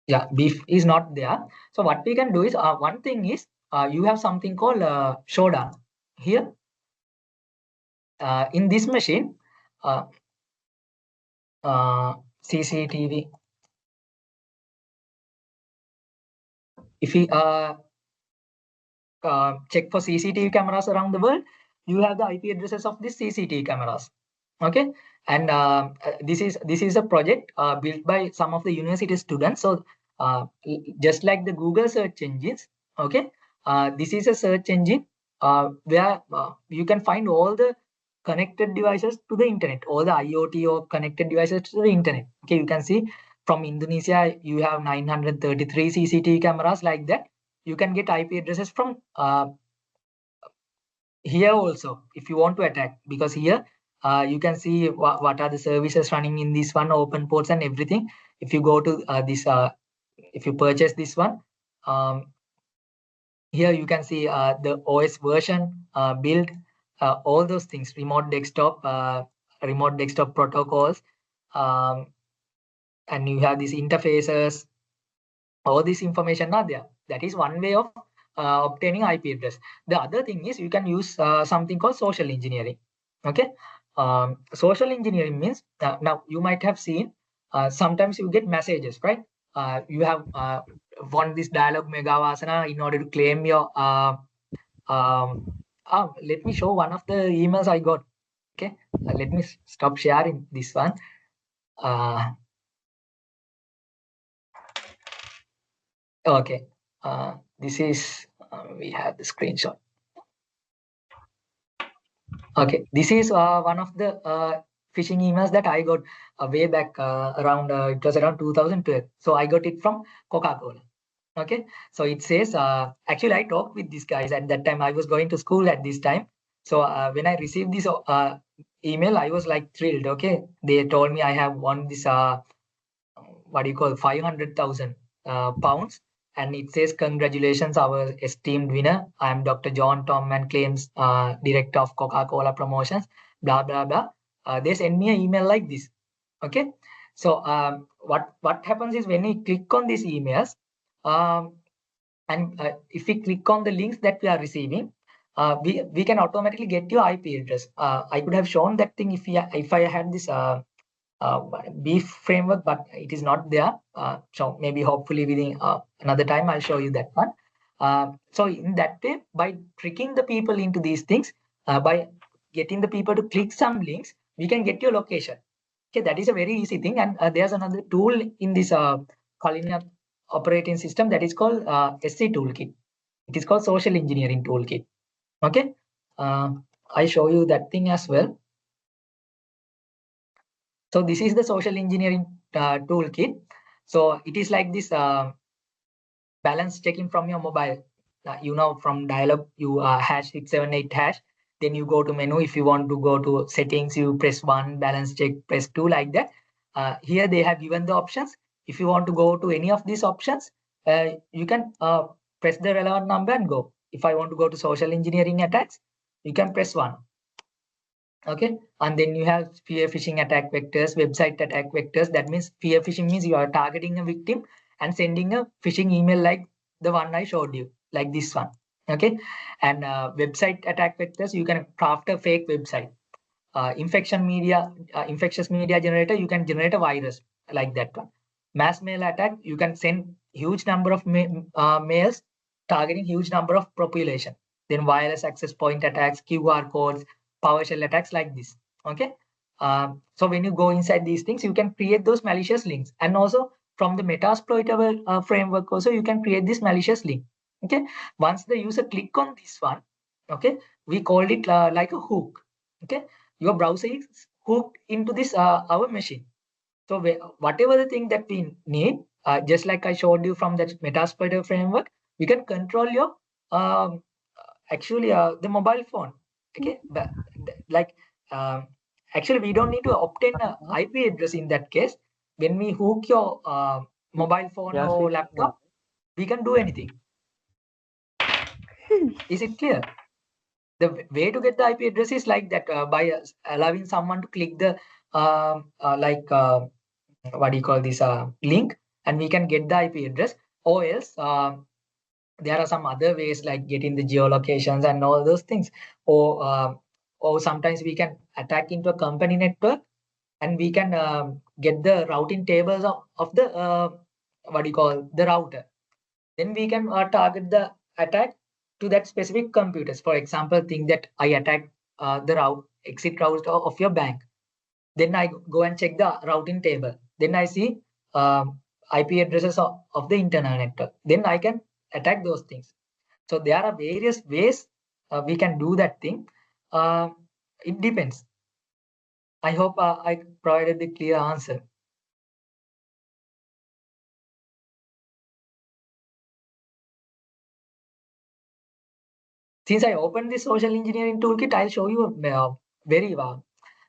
S2: Yeah, beef is not there. So what we can do is one thing is you have something called showdown here in this machine. CCTV. If we check for CCTV cameras around the world, you have the IP addresses of these CCTV cameras. Okay, and this is a project built by some of the university students. So just like the Google search engines, okay, this is a search engine where you can find all the connected devices to the internet, all the IoT or connected devices to the internet. Okay, you can see from Indonesia, you have 933 CCTV cameras like that. You can get IP addresses from here also if you want to attack, because here you can see what are the services running in this one, open ports and everything. If you go to this, if you purchase this one, here you can see the OS version, build, all those things, remote desktop protocols, and you have these interfaces. All this information are there. That is one way of obtaining IP address. The other thing is you can use something called social engineering. Okay, social engineering means now you might have seen sometimes you get messages, right? You have won this dialogue megavasana in order to claim your let me show one of the emails I got. Okay, let me stop sharing this one. Okay, this is we have the screenshot. Okay, this is one of the phishing emails that I got way back around it was around 2012. So I got it from Coca-Cola. Okay, so it says actually I talked with these guys at that time. I was going to school at this time. So when I received this email, I was like thrilled. Okay, they told me I have won this what do you call 500,000 pounds, and it says congratulations our esteemed winner. I am Dr. John Tom and claims director of Coca-Cola promotions, blah blah blah. They send me an email like this. Okay, so what happens is when we click on these emails, and if we click on the links that we are receiving, we can automatically get your IP address. I could have shown that thing if I had this beef framework, but it is not there. So maybe hopefully within another time I'll show you that one. So in that way, by tricking the people into these things, by getting the people to click some links, we can get your location. Okay, that is a very easy thing. And there's another tool in this Kalinia operating system that is called SC toolkit. It is called social engineering toolkit. Okay, I show you that thing as well. So this is the social engineering toolkit. So it is like this balance checking from your mobile. From dialog, you hash 678 hash. Then you go to menu. If you want to go to settings, you press 1, balance check, press 2, like that. Here they have given the options. If you want to go to any of these options, you can press the relevant number and go. If I want to go to social engineering attacks, you can press 1. Okay, and then you have spear phishing attack vectors, website attack vectors. That means spear phishing means you are targeting a victim and sending a phishing email like the one I showed you, like this one. Okay, and website attack vectors, you can craft a fake website. Infectious media generator, you can generate a virus like that one. Mass mail attack, you can send huge number of mails targeting huge number of population. Then wireless access point attacks, QR codes, PowerShell attacks like this. Okay. So when you go inside these things, you can create those malicious links, and also from the Metasploitable framework also you can create this malicious link. Okay. Once the user click on this one, okay, we called it like a hook. Okay, your browser is hooked into this our machine. So whatever the thing that we need, just like I showed you from that Metasploiter framework, we can control your actually the mobile phone. Okay, but like actually we don't need to obtain a IP address in that case. When we hook your mobile phone or laptop, we can do anything. Is it clear? The way to get the IP address is like that, by allowing someone to click the what do you call this link, and we can get the IP address. Or else there are some other ways like getting the geolocations and all those things. Or sometimes we can attack into a company network, and we can get the routing tables of the what do you call the router. Then we can target the attack to that specific computers. For example, think that I attack the exit route of your bank. Then I go and check the routing table. Then I see IP addresses of the internal network. Then I can attack those things. So there are various ways we can do that thing. It depends. I hope I provided the clear answer. Since I opened this social engineering toolkit, I'll show you a very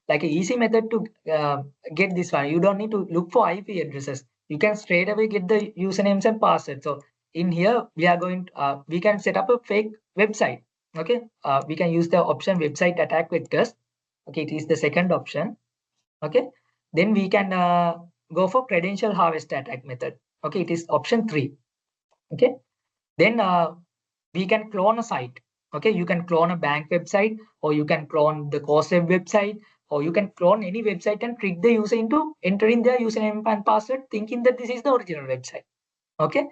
S2: like an easy method to get this one. You don't need to look for IP addresses. You can straight away get the usernames and passwords. So in here, we are going we can set up a fake website. Okay, we can use the option website attack vectors. Okay, it is the second option. Okay, then we can go for credential harvest attack method. Okay, it is option 3. Okay, then we can clone a site. Okay, you can clone a bank website, or you can clone the course web website, or you can clone any website and trick the user into entering their username and password, thinking that this is the original website. Okay,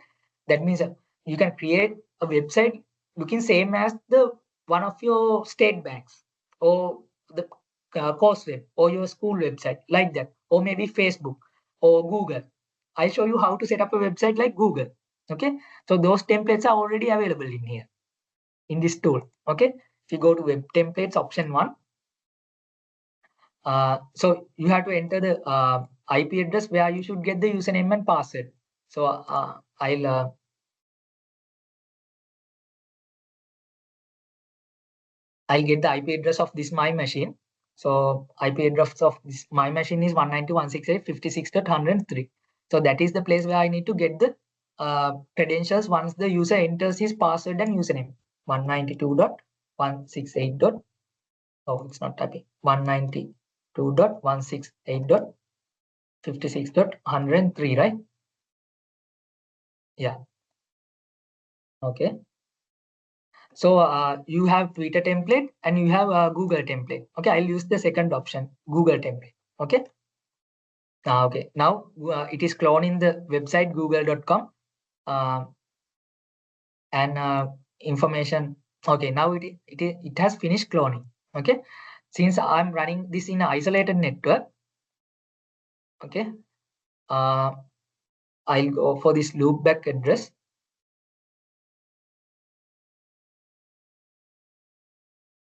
S2: that means you can create a website looking same as the one of your state banks, or the course web, or your school website, like that, or maybe Facebook or Google. I'll show you how to set up a website like Google. Okay, so those templates are already available in here in this tool. Okay, if you go to web templates option 1, so you have to enter the IP address where you should get the username and password. So I'll get the IP address of this my machine. So IP address of this my machine is 192.168.56.103. So that is the place where I need to get the credentials once the user enters his password and username. 192.168. Oh, it's not typing. 192.168.56.103, right? Yeah. Okay. So you have Twitter template and you have a Google template. Okay, I'll use the second option, Google template. Okay. Okay. Now it is cloning the website google.com and information. Okay. Now it has finished cloning. Okay. Since I'm running this in an isolated network. Okay. I'll go for this loopback address.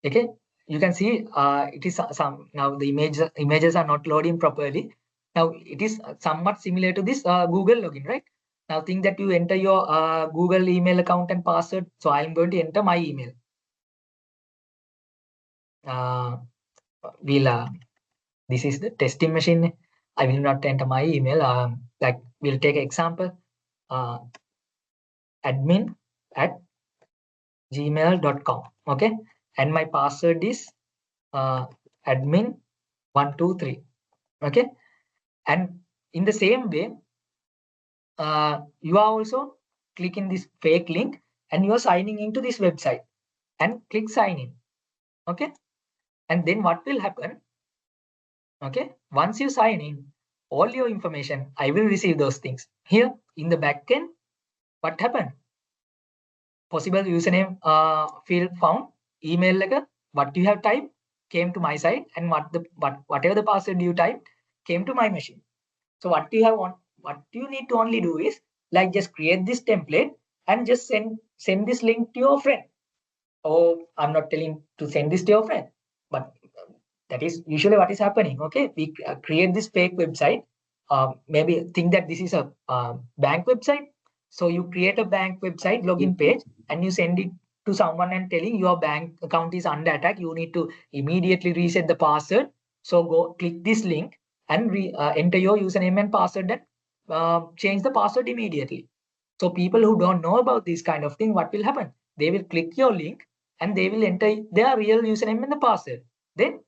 S2: Okay, you can see it is some now the images are not loading properly. Now it is somewhat similar to this Google login, right? Now think that you enter your Google email account and password. So I'm going to enter my email. This is the testing machine. I will not enter my email. Like we'll take example, admin@gmail.com. Okay, and my password is admin123. Okay, and in the same way, you are also clicking this fake link and you are signing into this website and click sign in. Okay, and then what will happen? Okay, once you sign in, all your information, I will receive those things. Here in the backend, what happened? Possible username field found, email like what you have typed came to my side, and whatever the password you typed came to my machine. So what you need to only do is like just create this template and just send this link to your friend. Oh, I'm not telling to send this to your friend, but that is usually what is happening. Okay, we create this fake website. Maybe think that this is a bank website. So you create a bank website login page and you send it to someone and telling your bank account is under attack. You need to immediately reset the password. So go click this link and enter your username and password and change the password immediately. So people who don't know about this kind of thing, what will happen? They will click your link and they will enter their real username and the password. Then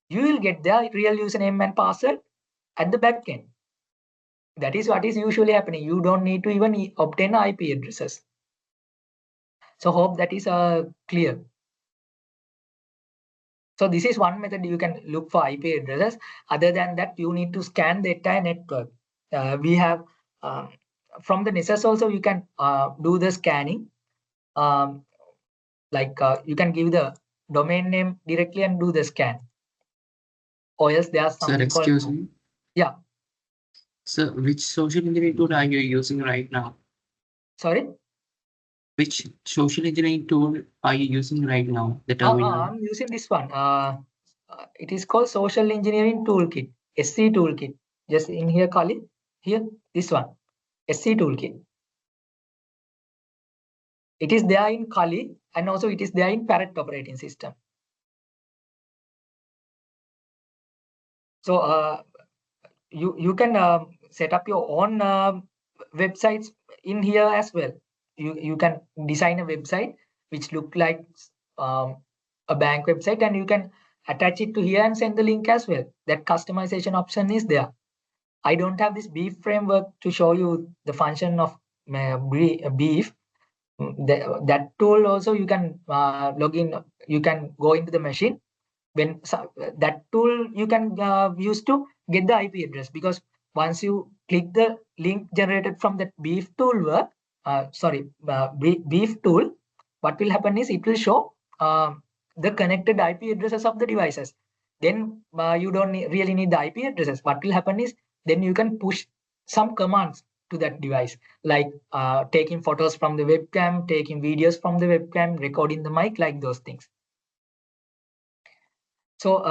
S2: you will get their real username and password at the back end. That is what is usually happening. You don't need to even obtain IP addresses. So hope that is clear. So this is one method you can look for IP addresses. Other than that, you need to scan the entire network. We have from the Nessus also you can do the scanning. You can give the domain name directly and do the scan. Or else there's
S5: Sir,
S2: something called.
S5: excuse me.
S2: Yeah.
S5: Sir, which social engineering tool are you using right now?
S2: Sorry?
S5: Which social engineering tool are you using right now? The terminal.
S2: I'm using this one. It is called Social Engineering Toolkit, SC Toolkit. Just in here, Kali. Here, this one, SC Toolkit. It is there in Kali and also it is there in Parrot operating system. So you can set up your own websites in here as well. You can design a website which look like a bank website and you can attach it to here and send the link as well. That customization option is there. I don't have this Beef framework to show you the function of Beef. That tool also you can log in. You can go into the machine. When that tool you can use to get the IP address, because once you click the link generated from that Beef tool Beef tool, what will happen is it will show the connected IP addresses of the devices. Then you don't really need the IP addresses. What will happen is then you can push some commands to that device, like taking photos from the webcam, taking videos from the webcam, recording the mic, like those things. So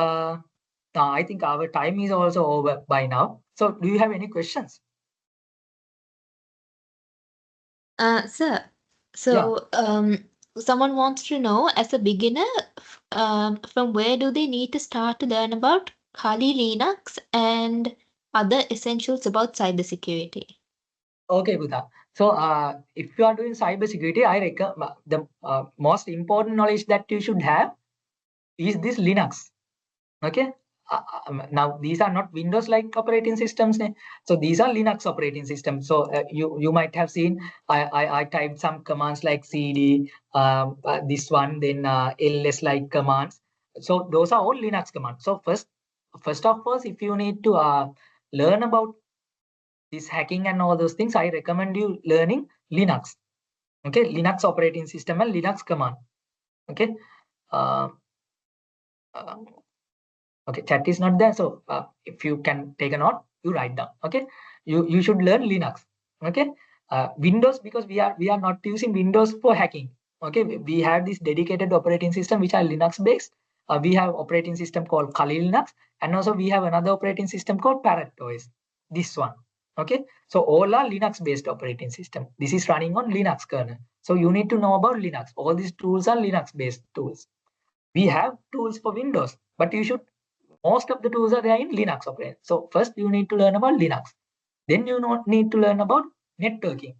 S2: I think our time is also over by now. So do you have any questions?
S1: Sir, so someone wants to know, as a beginner, from where do they need to start to learn about Kali Linux and other essentials about cybersecurity?
S2: Okay, Buddha. So if you are doing cybersecurity, I recommend the most important knowledge that you should have is this Linux. Okay. Now these are not Windows like operating systems. So these are Linux operating systems. So you might have seen I typed some commands like cd, this one, then ls like commands. So those are all Linux commands. So first of all, if you need to learn about this hacking and all those things, I recommend you learning Linux. Okay, Linux operating system and Linux command. Okay. Okay, chat is not there, so if you can take a note, you write down. Okay, you should learn Linux. Okay, Windows, because we are not using Windows for hacking. Okay, we have this dedicated operating system which are Linux based. We have operating system called Kali Linux, and also we have another operating system called Parrot OS. This one. Okay, so all are Linux based operating system. This is running on Linux kernel. So you need to know about Linux. All these tools are Linux based tools. We have tools for Windows, but most of the tools are there in Linux operating. So first you need to learn about Linux. Then you need to learn about networking.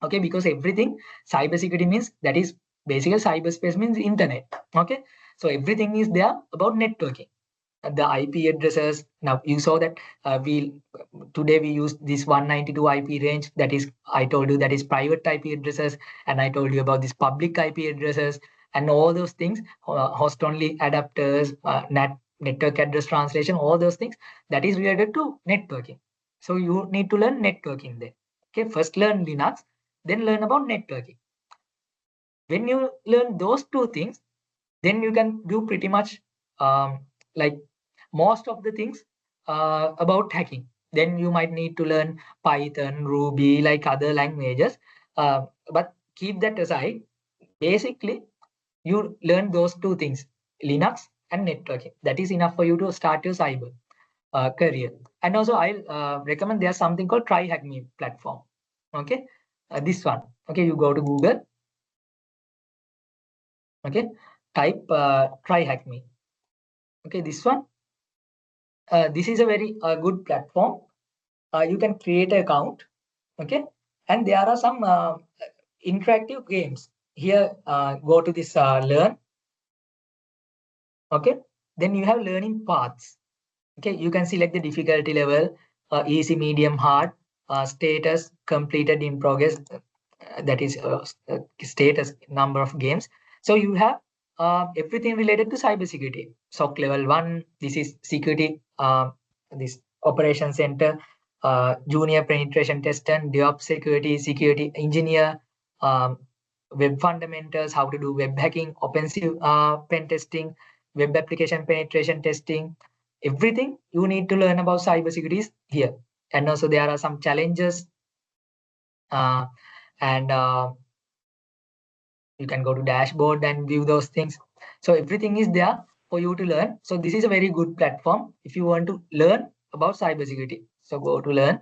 S2: Okay, because everything cybersecurity means, that is basically cyberspace means internet. Okay, so everything is there about networking. the IP addresses. Now you saw that today we use this 192 IP range. That is, I told you that is private IP addresses, and I told you about this public IP addresses and all those things, host only adapters, network address translation, all those things that is related to networking. So you need to learn networking there. Okay, first learn Linux, then learn about networking. When you learn those two things, then you can do pretty much like most of the things about hacking. Then you might need to learn Python, Ruby, like other languages. But keep that aside. Basically, you learn those two things, Linux and networking. That is enough for you to start your cyber career. And also, I'll recommend there's something called Try Hack Me platform. Okay, this one. Okay, you go to Google. Okay, type Try Hack Me. Okay, this one. This is a very good platform. You can create an account. Okay, and there are some interactive games. Here, go to this learn. Okay, then you have learning paths. Okay, you can select the difficulty level, easy, medium, hard, status, completed, in progress. That is status, number of games. So you have everything related to cybersecurity. SOC level 1, this is security, this operation center, junior penetration tester, DevOps security, security engineer, um, web fundamentals, how to do web hacking, offensive pen testing, web application penetration testing. Everything you need to learn about cybersecurity is here. And also there are some challenges, and you can go to dashboard and view those things. So everything is there for you to learn. So this is a very good platform if you want to learn about cybersecurity. So go to learn.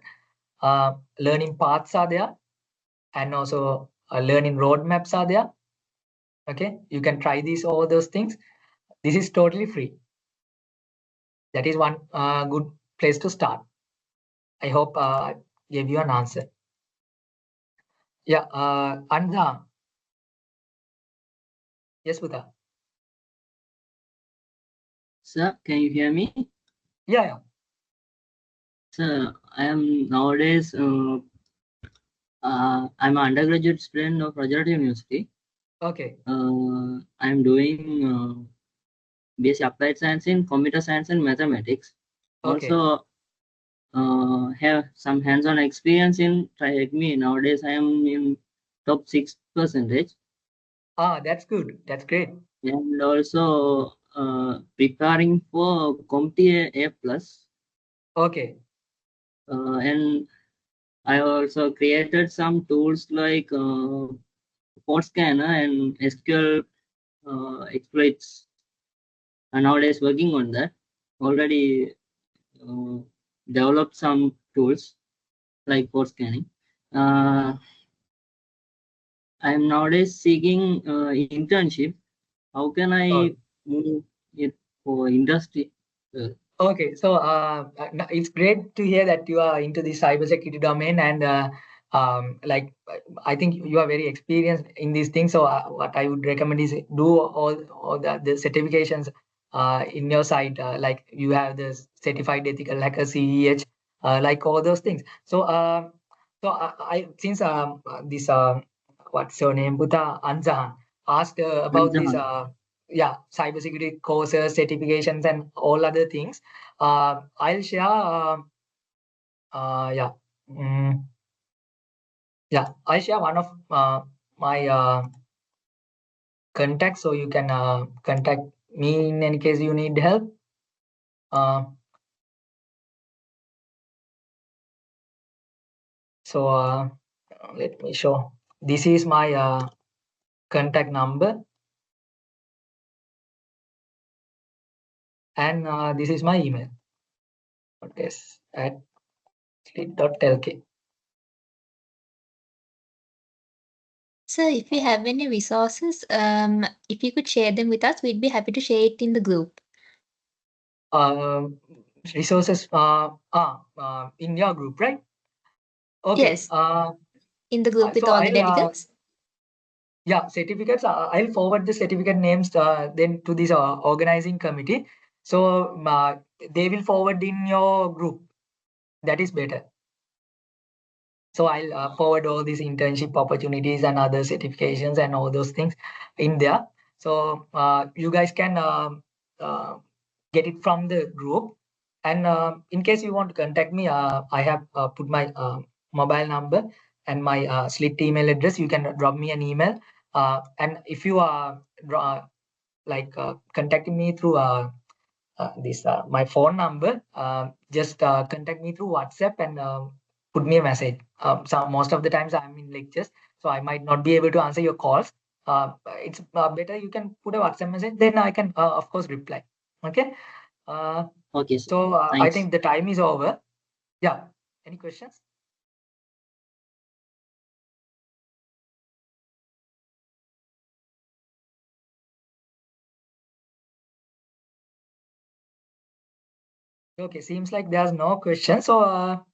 S2: Learning paths are there, and also learning roadmaps are there. Okay, you can try these, all those things. This is totally free. That is one good place to start. I hope I gave you an answer. Yeah, Andha. Yes, Buddha.
S5: Sir, can you hear me?
S2: Yeah, yeah.
S5: Sir, I am nowadays I'm an undergraduate student of Rajarhat University.
S2: Okay.
S5: I'm doing BSc Applied Science in Computer Science and Mathematics.
S2: Okay.
S5: Also, have some hands-on experience in TriHackMe. Nowadays, I am in top 6%.
S2: That's good. That's great.
S5: And also preparing for CompTIA A+.
S2: Okay.
S5: And I also created some tools like port scanner and SQL exploits. And nowadays working on that. Already developed some tools like port scanning. I am nowadays seeking internship. How can I move it for industry?
S2: Okay, so it's great to hear that you are into the cybersecurity domain, and like I think you are very experienced in these things. So what I would recommend is do all the certifications in your site. Like you have the certified ethical hacker CEH, like all those things. So I since this what's your name, Buta Anzahan asked about this. Yeah, cybersecurity courses, certifications, and all other things. I'll share. Yeah, yeah. I'll share one of my contacts, so you can contact me in any case you need help. So let me show. This is my contact number, and this is my email. Yes, at slit.lk.
S1: So if you have any resources, if you could share them with us, we'd be happy to share it in the group.
S2: Resources in your group, right? Okay.
S1: Yes. In the group with
S2: so
S1: all the
S2: I'll,
S1: delegates.
S2: Yeah, certificates. I'll forward the certificate names then to this organizing committee. So they will forward in your group. That is better. So I'll forward all these internship opportunities and other certifications and all those things in there. So you guys can get it from the group. And in case you want to contact me, I have put my mobile number and my SLIIT email address. You can drop me an email. And if you are contacting me through this my phone number, just contact me through WhatsApp and put me a message. So most of the times I'm in lectures, so I might not be able to answer your calls. It's better you can put a WhatsApp message, then I can of course reply. Okay.
S5: Okay, sir.
S2: So I
S5: Thanks.
S2: think the time is over. Yeah. Any questions? Okay, seems like there's no question. So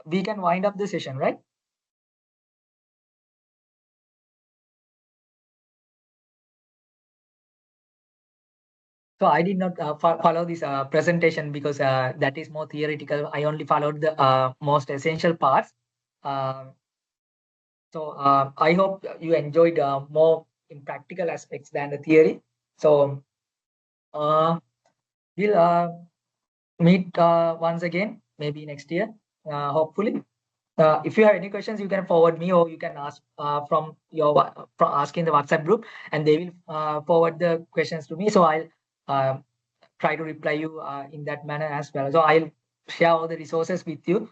S2: we can wind up the session, right? So I did not follow this presentation because that is more theoretical. I only followed the most essential parts. So I hope you enjoyed more in practical aspects than the theory. So we'll meet once again, maybe next year, hopefully. If you have any questions, you can forward me, or you can ask from asking the WhatsApp group, and they will forward the questions to me. So I'll try to reply you in that manner as well. So I'll share all the resources with you,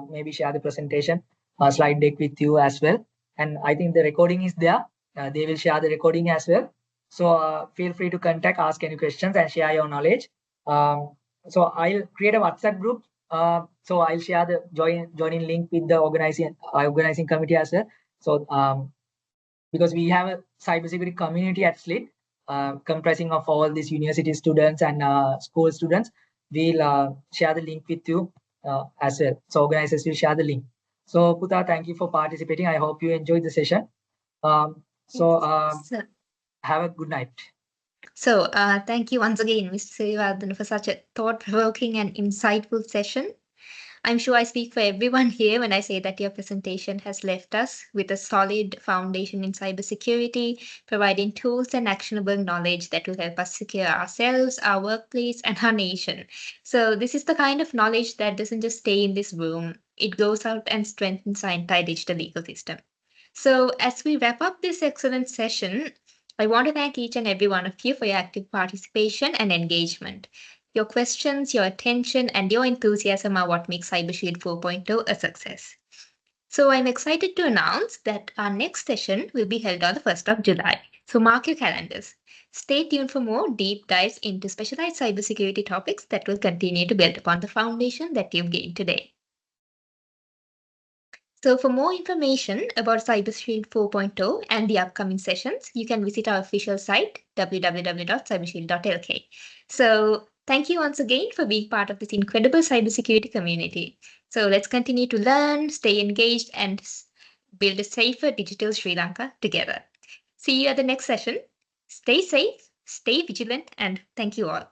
S2: maybe share the presentation slide deck with you as well. And I think the recording is there. They will share the recording as well. So feel free to contact, ask any questions, and share your knowledge. So I'll create a WhatsApp group. So I'll share the joining link with the organizing committee as well. So because we have a cybersecurity community at SLIIT, comprising of all these university students and school students. We'll share the link with you as well. So organizers will share the link. So Puta, thank you for participating. I hope you enjoyed the session. So have a good night.
S1: So thank you once again, Mr. Siriwardana, for such a thought-provoking and insightful session. I'm sure I speak for everyone here when I say that your presentation has left us with a solid foundation in cybersecurity, providing tools and actionable knowledge that will help us secure ourselves, our workplace, and our nation. So, this is the kind of knowledge that doesn't just stay in this room, it goes out and strengthens our entire digital ecosystem. So, as we wrap up this excellent session, I want to thank each and every one of you for your active participation and engagement. Your questions, your attention, and your enthusiasm are what makes CyberShield 4.0 a success. So I'm excited to announce that our next session will be held on the 1st of July. So mark your calendars. Stay tuned for more deep dives into specialized cybersecurity topics that will continue to build upon the foundation that you've gained today. So for more information about CyberShield 4.0 and the upcoming sessions, you can visit our official site, www.cybershield.lk. So thank you once again for being part of this incredible cybersecurity community. So let's continue to learn, stay engaged, and build a safer digital Sri Lanka together. See you at the next session. Stay safe, stay vigilant, and thank you all.